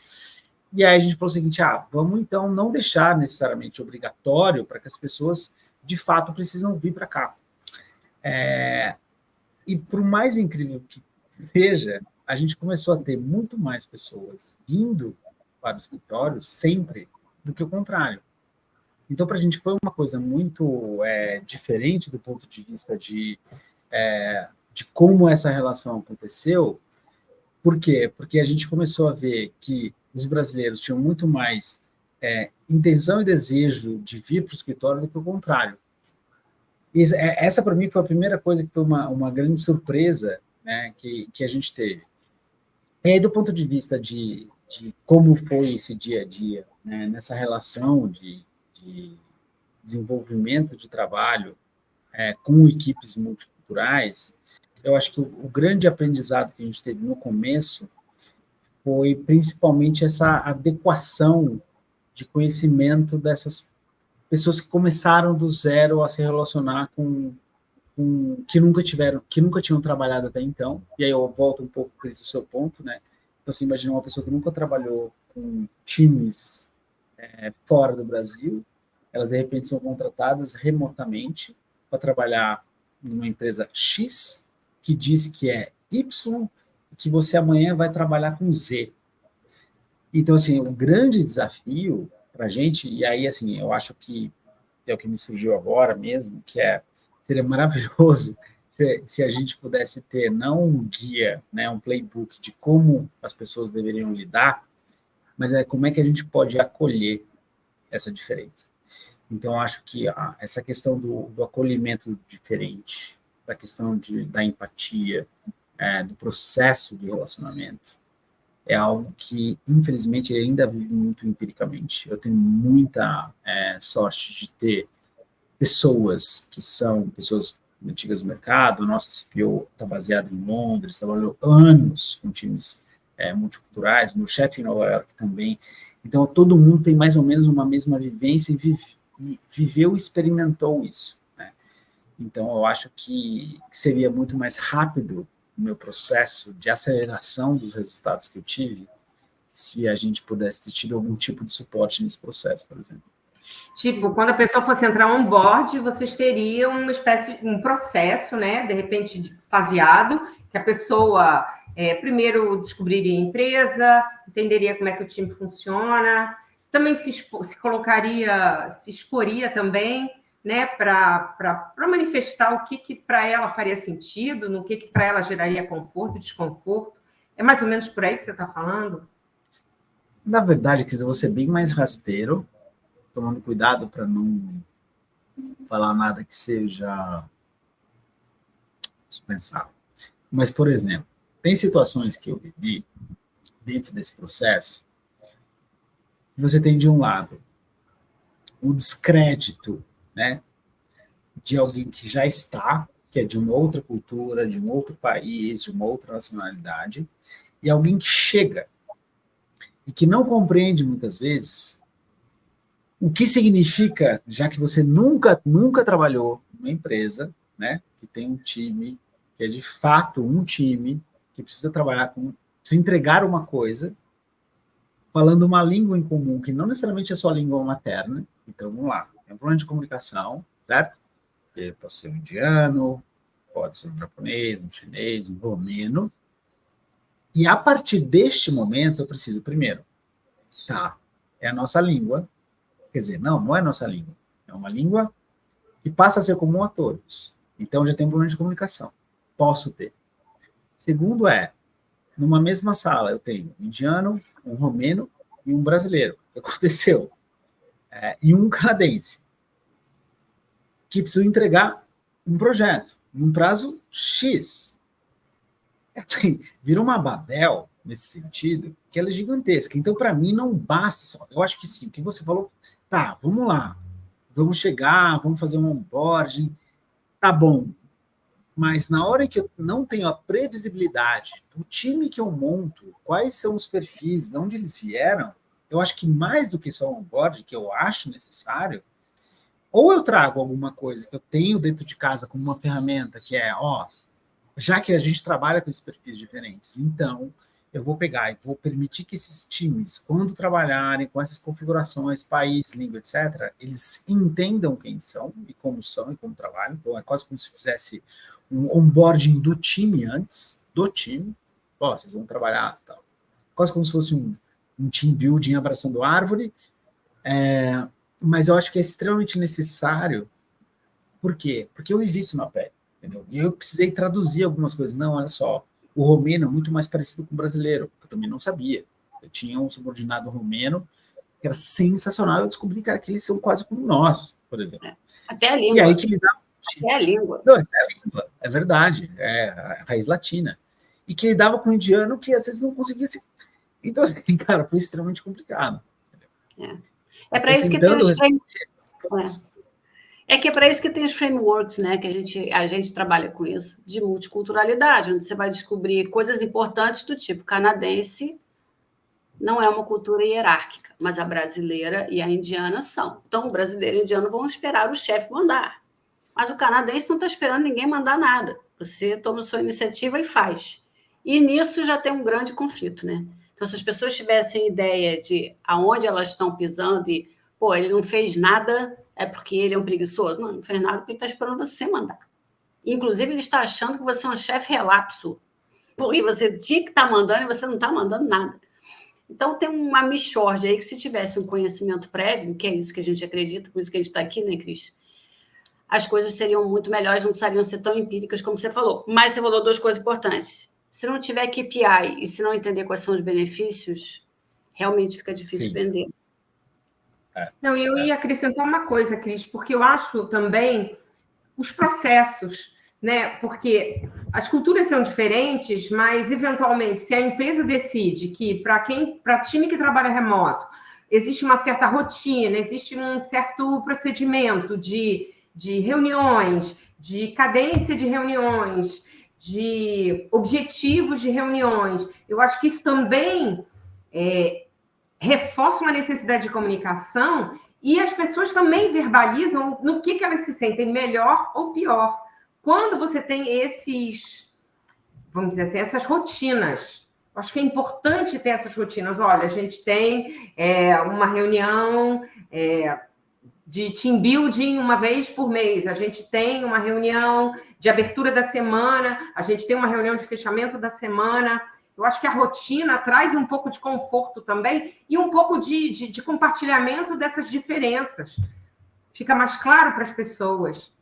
E aí a gente falou o seguinte, vamos então não deixar necessariamente obrigatório para que as pessoas, de fato, precisam vir para cá. E por mais incrível que seja, a gente começou a ter muito mais pessoas vindo para o escritório sempre do que o contrário. Então, para a gente foi uma coisa muito diferente do ponto de vista de como essa relação aconteceu. Por quê? Porque a gente começou a ver que os brasileiros tinham muito mais intenção e desejo de vir para o escritório do que o contrário. E essa, para mim, foi a primeira coisa que foi uma grande surpresa, né, que a gente teve. E aí, do ponto de vista de como foi esse dia a dia, né, nessa relação de desenvolvimento de trabalho com equipes multiculturais, eu acho que o grande aprendizado que a gente teve no começo foi principalmente essa adequação de conhecimento dessas pessoas que começaram do zero a se relacionar com que nunca tinham trabalhado até então. E aí eu volto um pouco para esse seu ponto, né? Então, você imagina uma pessoa que nunca trabalhou com times fora do Brasil, elas de repente são contratadas remotamente para trabalhar numa empresa X, que diz que é Y, e que você amanhã vai trabalhar com Z. Então, assim, o grande desafio para a gente, e aí, assim, eu acho que é o que me surgiu agora mesmo, que seria maravilhoso se a gente pudesse ter não um guia, né, um playbook de como as pessoas deveriam lidar, mas como é que a gente pode acolher essa diferença. Então, acho que essa questão do acolhimento diferente, da questão da empatia, do processo de relacionamento, é algo que, infelizmente, ainda vive muito empiricamente. Eu tenho muita sorte de ter pessoas que são pessoas antigas do mercado. A nossa CPO está baseada em Londres, trabalhou anos com times multiculturais, meu chefe em Nova York também. Então, todo mundo tem mais ou menos uma mesma vivência e viveu e experimentou isso. Né? Então, eu acho que seria muito mais rápido o meu processo de aceleração dos resultados que eu tive se a gente pudesse ter tido algum tipo de suporte nesse processo, por exemplo. Tipo, quando a pessoa fosse entrar on-board, vocês teriam um processo, né, de repente faseado, que a pessoa primeiro descobriria a empresa, entenderia como é que o time funciona, também se exporia também, né, para manifestar o que para ela faria sentido, no que para ela geraria conforto e desconforto. É mais ou menos por aí que você está falando? Na verdade, eu vou ser bem mais rasteiro, tomando cuidado para não falar nada que seja dispensável. Mas, por exemplo, tem situações que eu vivi dentro desse processo que você tem, de um lado, o descrédito, né, de alguém que já está, que é de uma outra cultura, de um outro país, de uma outra nacionalidade, e alguém que chega e que não compreende muitas vezes o que significa, já que você nunca trabalhou numa empresa, né, que tem um time, que é de fato um time, que precisa precisa entregar uma coisa, falando uma língua em comum, que não necessariamente é sua língua materna. Então, vamos lá, tem um problema de comunicação, certo? Pode ser um indiano, pode ser um japonês, um chinês, um romeno. E a partir deste momento, eu preciso, primeiro, é a nossa língua. Quer dizer, não é nossa língua. É uma língua que passa a ser comum a todos. Então, já tem um problema de comunicação. Posso ter. Segundo numa mesma sala, eu tenho um indiano, um romeno e um brasileiro. O que aconteceu? E um canadense, que precisam entregar um projeto, num prazo X. Vira uma Babel nesse sentido, que ela é gigantesca. Então, para mim, não basta só. Eu acho que sim, o que você falou, tá, vamos lá, vamos chegar, vamos fazer um onboarding, tá bom. Mas na hora que eu não tenho a previsibilidade do time que eu monto, quais são os perfis, de onde eles vieram, eu acho que mais do que só o onboarding, que eu acho necessário, ou eu trago alguma coisa que eu tenho dentro de casa como uma ferramenta, que é, já que a gente trabalha com esses perfis diferentes, então eu vou pegar e vou permitir que esses times, quando trabalharem com essas configurações, país, língua, etc., eles entendam quem são e como trabalham. Então, é quase como se fizesse um onboarding do time antes, do time. Vocês vão trabalhar e tal. Quase como se fosse um team building abraçando árvore. Mas eu acho que é extremamente necessário. Por quê? Porque eu vivi isso na pele. Entendeu? E eu precisei traduzir algumas coisas. Não, olha só, o romeno é muito mais parecido com o brasileiro, que eu também não sabia. Eu tinha um subordinado romeno que era sensacional. Eu descobri, cara, que eles são quase como nós, por exemplo. Até a língua. E aí que ele dava... Até a língua. Não, até a língua, é verdade, é a raiz latina. E que ele dava com o indiano que às vezes não conseguia se... Então, assim, cara, foi extremamente complicado. É para isso que tem os frameworks. É que é para isso que tem os frameworks, né? Que a gente trabalha com isso, de multiculturalidade, onde você vai descobrir coisas importantes do tipo canadense não é uma cultura hierárquica, mas a brasileira e a indiana são. Então, o brasileiro e o indiano vão esperar o chefe mandar. Mas o canadense não está esperando ninguém mandar nada. Você toma sua iniciativa e faz. E nisso já tem um grande conflito, né? Então, se as pessoas tivessem ideia de aonde elas estão pisando e, ele não fez nada, é porque ele é um preguiçoso. Não fez nada porque ele está esperando você mandar. Inclusive, ele está achando que você é um chefe relapso, porque você tinha que estar mandando e você não está mandando nada. Então, tem uma mixórdia aí que, se tivesse um conhecimento prévio, que é isso que a gente acredita, por isso que a gente está aqui, né, Cris? As coisas seriam muito melhores, não precisariam ser tão empíricas como você falou. Mas você falou duas coisas importantes. Se não tiver KPI e se não entender quais são os benefícios, realmente fica difícil vender. Não, eu ia acrescentar uma coisa, Cris, porque eu acho também os processos, né? Porque as culturas são diferentes, mas, eventualmente, se a empresa decide que, para time que trabalha remoto, existe uma certa rotina, existe um certo procedimento de reuniões, de cadência de reuniões, de objetivos de reuniões. Eu acho que isso também reforça uma necessidade de comunicação e as pessoas também verbalizam no que elas se sentem melhor ou pior. Quando você tem vamos dizer assim, essas rotinas, acho que é importante ter essas rotinas. Olha, a gente tem uma reunião de team building uma vez por mês, a gente tem uma reunião de abertura da semana, a gente tem uma reunião de fechamento da semana. Eu acho que a rotina traz um pouco de conforto também e um pouco de compartilhamento dessas diferenças. Fica mais claro para as pessoas.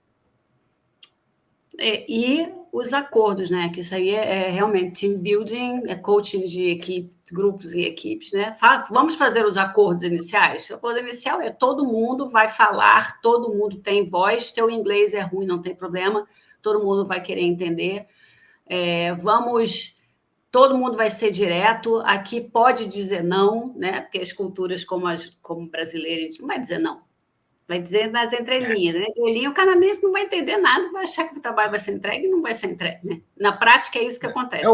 E os acordos, né? Que isso aí é realmente team building, é coaching de equipe, grupos e equipes, né? Vamos fazer os acordos iniciais. O acordo inicial é todo mundo vai falar, todo mundo tem voz, teu inglês é ruim, não tem problema, todo mundo vai querer entender. Todo mundo vai ser direto, aqui pode dizer não, né? Porque as culturas como brasileira, a gente não vai dizer não. Vai dizer nas entrelinhas. Né? Entrelinha, o canadense não vai entender nada, vai achar que o trabalho vai ser entregue e não vai ser entregue. Né? Na prática, é isso que acontece.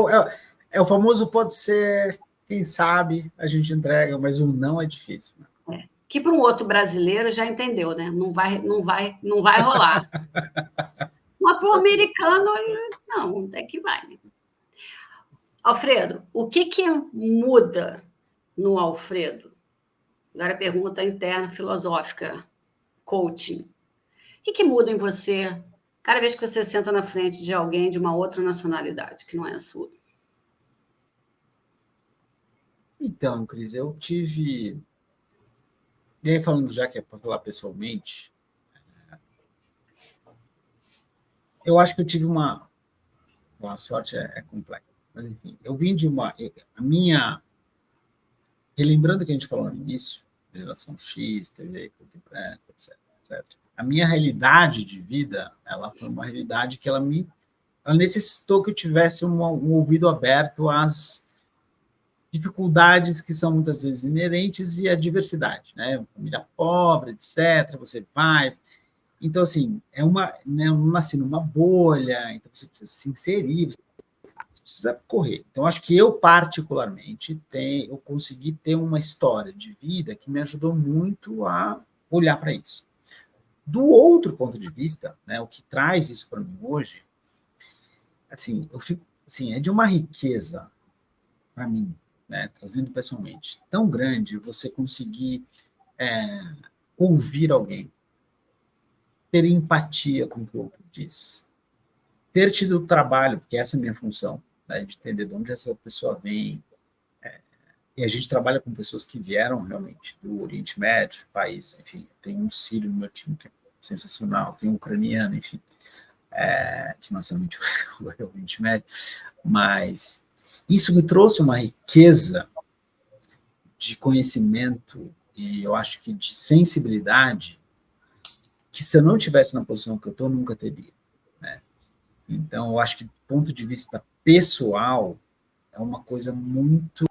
É o famoso pode ser, quem sabe, a gente entrega, mas o não é difícil. Né? Que para um outro brasileiro já entendeu, né? Não vai rolar. Mas para o americano, não, até que vai. Né? Alfredo, o que muda no Alfredo? Agora a pergunta interna, filosófica, coaching. O que muda em você cada vez que você senta na frente de alguém de uma outra nacionalidade, que não é a sua? Então, Cris, eu tive... E aí, falando já que é para falar pessoalmente, eu acho que eu tive uma... Bom, a sorte é complexa. Mas, enfim, eu vim de a minha... Relembrando o que a gente falou no início, geração X, TV, etc. A minha realidade de vida, ela foi uma realidade que ela ela necessitou que eu tivesse um ouvido aberto às dificuldades que são muitas vezes inerentes e à diversidade, né? Família pobre, etc. Você vai. Então, assim, né, eu nasci numa bolha, então você precisa se inserir, você precisa correr. Então, acho que eu, particularmente, eu consegui ter uma história de vida que me ajudou muito a olhar para isso. Do outro ponto de vista, né, o que traz isso para mim hoje, assim, eu fico, assim, é de uma riqueza para mim, né, trazendo pessoalmente, tão grande você conseguir ouvir alguém, ter empatia com o que o outro diz, ter tido o trabalho, porque essa é a minha função, né, de entender de onde essa pessoa vem. E a gente trabalha com pessoas que vieram realmente do Oriente Médio, país, enfim, tem um sírio no meu time que é sensacional, tem um ucraniano, enfim, que não somente o Oriente Médio, mas isso me trouxe uma riqueza de conhecimento e eu acho que de sensibilidade que se eu não tivesse na posição que eu estou, nunca teria, né? Então, eu acho que do ponto de vista pessoal é uma coisa muito,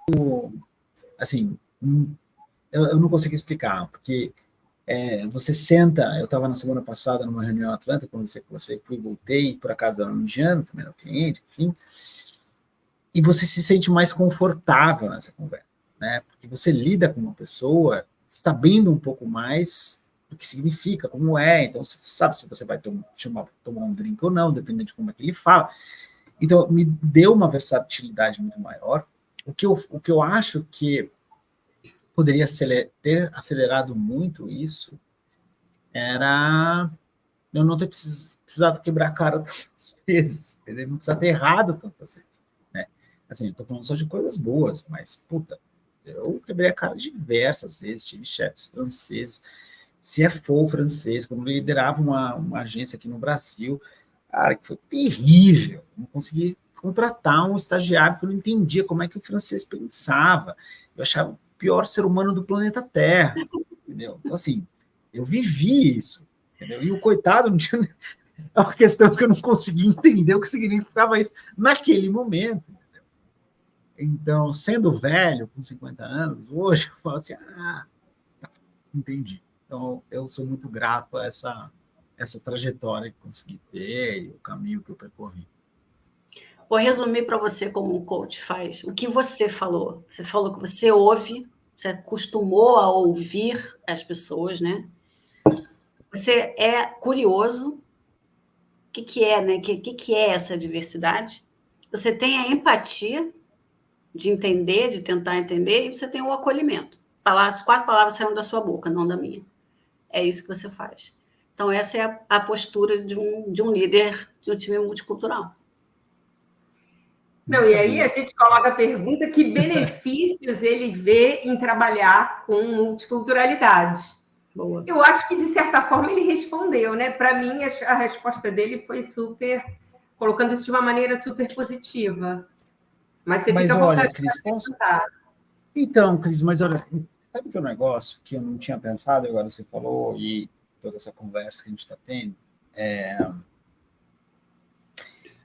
assim, eu não consigo explicar, porque você senta, eu estava na semana passada numa reunião em Atlanta, conversei com você, fui, voltei, por acaso era um indiano, também era um cliente, enfim, e você se sente mais confortável nessa conversa, né? Porque você lida com uma pessoa sabendo um pouco mais do que significa, como é, então você sabe se você vai tomar um drink ou não, dependendo de como é que ele fala. Então, me deu uma versatilidade muito maior. O que eu acho que poderia ter acelerado muito isso era eu não ter precisado quebrar a cara tantas vezes, entendeu? Não precisar ter errado tantas vezes, né? Assim, eu estou falando só de coisas boas, mas, puta, eu quebrei a cara diversas vezes, tive chefes franceses, CFO francês, quando liderava uma agência aqui no Brasil, cara, que foi terrível, não consegui contratar um estagiário, porque eu não entendia como é que o francês pensava, eu achava o pior ser humano do planeta Terra, entendeu? Então, assim, eu vivi isso, entendeu? E o coitado não tinha... É uma questão que eu não conseguia entender o que significava isso naquele momento, entendeu? Então, sendo velho, com 50 anos, hoje, eu falo assim, entendi. Então, eu sou muito grato a essa trajetória que consegui ter e o caminho que eu percorri. Vou resumir para você como um coach faz. O que você falou? Você falou que você ouve, você acostumou a ouvir as pessoas, né? Você é curioso. O que é, né? O que é essa diversidade? Você tem a empatia de entender, de tentar entender, e você tem o acolhimento. As 4 palavras saíram da sua boca, não da minha. É isso que você faz. Então, essa é a postura de um líder de um time multicultural. Não, e aí a gente coloca a pergunta: que benefícios ele vê em trabalhar com multiculturalidade? Boa. Eu acho que, de certa forma, ele respondeu, né? Para mim, a resposta dele foi super, colocando isso de uma maneira super positiva. Mas você fica à vontade, Cris, posso? Então, Cris, mas olha, sabe que é um negócio que eu não tinha pensado, agora você falou, e toda essa conversa que a gente está tendo,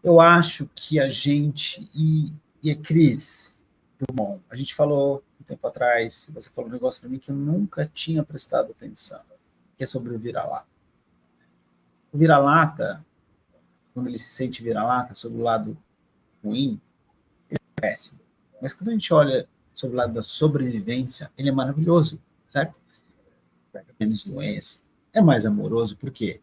eu acho que a gente, e a Cris, bom, a gente falou um tempo atrás, você falou um negócio para mim que eu nunca tinha prestado atenção, que é sobre o vira-lata. O vira-lata, quando ele se sente vira-lata, sobre o lado ruim, ele é péssimo. Mas quando a gente olha sobre o lado da sobrevivência, ele é maravilhoso, certo? Pega menos doença, é mais amoroso, por quê?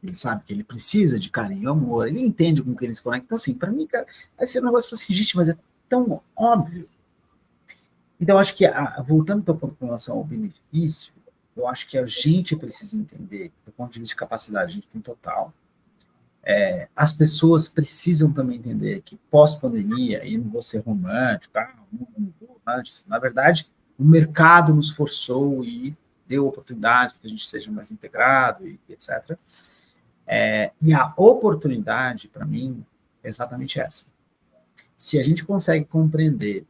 Ele sabe que ele precisa de carinho, amor, ele entende com que ele se conecta. Então, assim, para mim, cara, esse negócio assim, gente, mas é tão óbvio. Então, acho que, voltando ao ponto com relação ao benefício, eu acho que a gente precisa entender, do ponto de vista de capacidade, a gente tem total. As pessoas precisam também entender que pós-pandemia, e não vou ser romântico, na verdade, o mercado nos forçou e deu oportunidades para que a gente seja mais integrado, e etc. E a oportunidade, para mim, é exatamente essa. Se a gente consegue compreender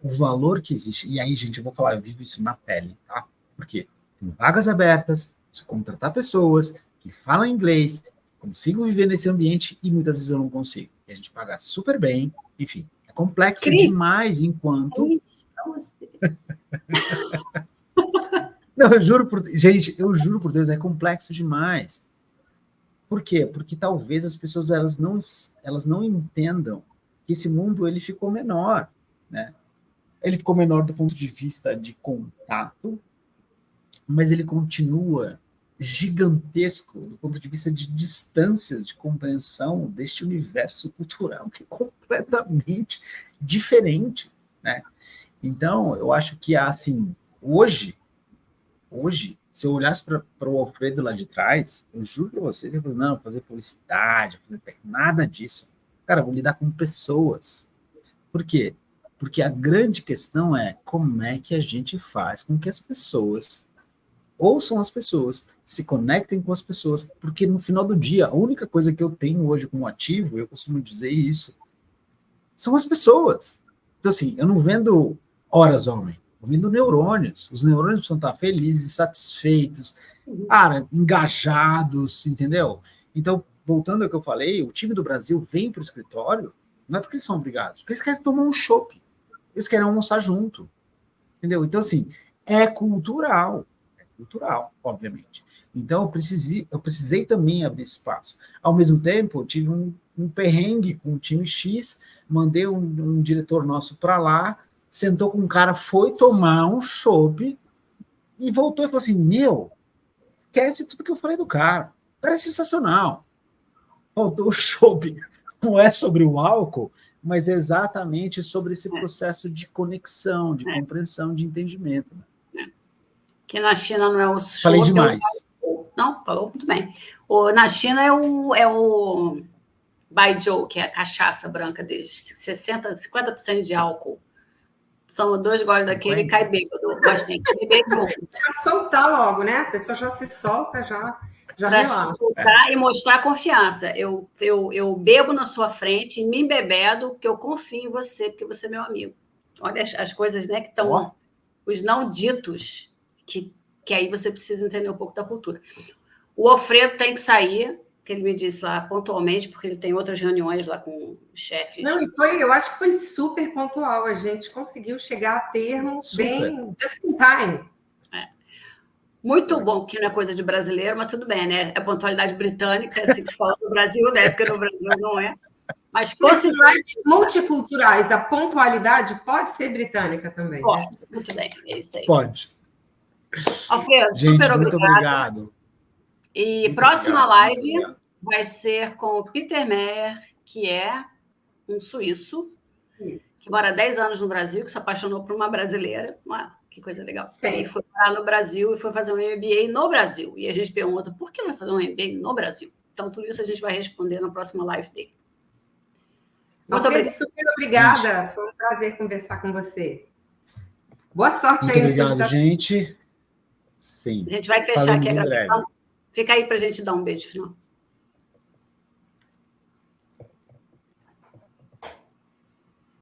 o valor que existe, e aí, gente, eu vou falar, eu vivo isso na pele, tá? Por quê? Tem vagas abertas, se contratar pessoas que falam inglês, consigo viver nesse ambiente e muitas vezes eu não consigo. E a gente paga super bem, enfim, é complexo Cris, demais enquanto... você. Não, eu juro por... Gente, eu juro por Deus, é complexo demais. Por quê? Porque talvez as pessoas elas não entendam que esse mundo ele ficou menor, né? Ele ficou menor do ponto de vista de contato, mas ele continua gigantesco do ponto de vista de distâncias de compreensão deste universo cultural que é completamente diferente, né? Então, eu acho que, assim, hoje, se eu olhasse para o Alfredo lá de trás, eu juro para você, eu não, fazer publicidade, nada disso. Cara, eu vou lidar com pessoas. Por quê? Porque a grande questão é como é que a gente faz com que as pessoas ouçam as pessoas, se conectem com as pessoas, porque no final do dia, a única coisa que eu tenho hoje como ativo, eu costumo dizer isso, são as pessoas. Então, assim, eu não vendo horas homem, eu vendo neurônios. Os neurônios precisam estar felizes, satisfeitos, cara, engajados, entendeu? Então, voltando ao que eu falei, o time do Brasil vem para o escritório, não é porque eles são obrigados, porque eles querem tomar um chopp, eles querem almoçar junto, entendeu? Então, assim, é cultural, obviamente. Então, eu precisei também abrir espaço. Ao mesmo tempo, eu tive um perrengue com o time X, mandei um diretor nosso para lá, sentou com um cara, foi tomar um chopp e voltou e falou assim, meu, esquece tudo que eu falei do cara. O cara é sensacional. Faltou o chopp. Não é sobre o álcool, mas é exatamente sobre esse processo de conexão, de compreensão, de entendimento. Que na China não é o chopp. Falei demais. Não, falou muito bem. Na China é o Baijiu, que é a cachaça branca deles, 50% de álcool. São 2 goles daquele e cai bêbado. Mas tem que beber junto. Para soltar logo, né? A pessoa já se solta, já para se soltar e mostrar confiança. Eu bebo na sua frente, me embebedo, porque eu confio em você, porque você é meu amigo. Olha as coisas, né, que estão... Os não ditos, que aí você precisa entender um pouco da cultura. O Alfredo tem que sair, que ele me disse lá pontualmente, porque ele tem outras reuniões lá com os chefes. Não, eu acho que foi super pontual. A gente conseguiu chegar a termo bem just in time. Muito bom, que não é coisa de brasileiro, mas tudo bem, né? É pontualidade britânica, assim que se fala no Brasil, né? Porque no Brasil não é. Mas multiculturais, a pontualidade pode ser britânica também. Pode, né? muito bem, é isso aí. Pode. Alfredo, gente, super muito obrigado. E muito próxima obrigado, live vai ser com o Peter Meyer, que é um suíço, que mora 10 anos no Brasil, que se apaixonou por uma brasileira. Que coisa legal. Sim. E foi morar no Brasil e foi fazer um MBA no Brasil. E a gente pergunta, por que vai fazer um MBA no Brasil? Então, tudo isso a gente vai responder na próxima live dele. Muito obrigada. Super obrigada. Gente. Foi um prazer conversar com você. Boa sorte muito aí no obrigado, seu gente. Sim. A gente vai fechar aqui a gravação. Fica aí para a gente dar um beijo final.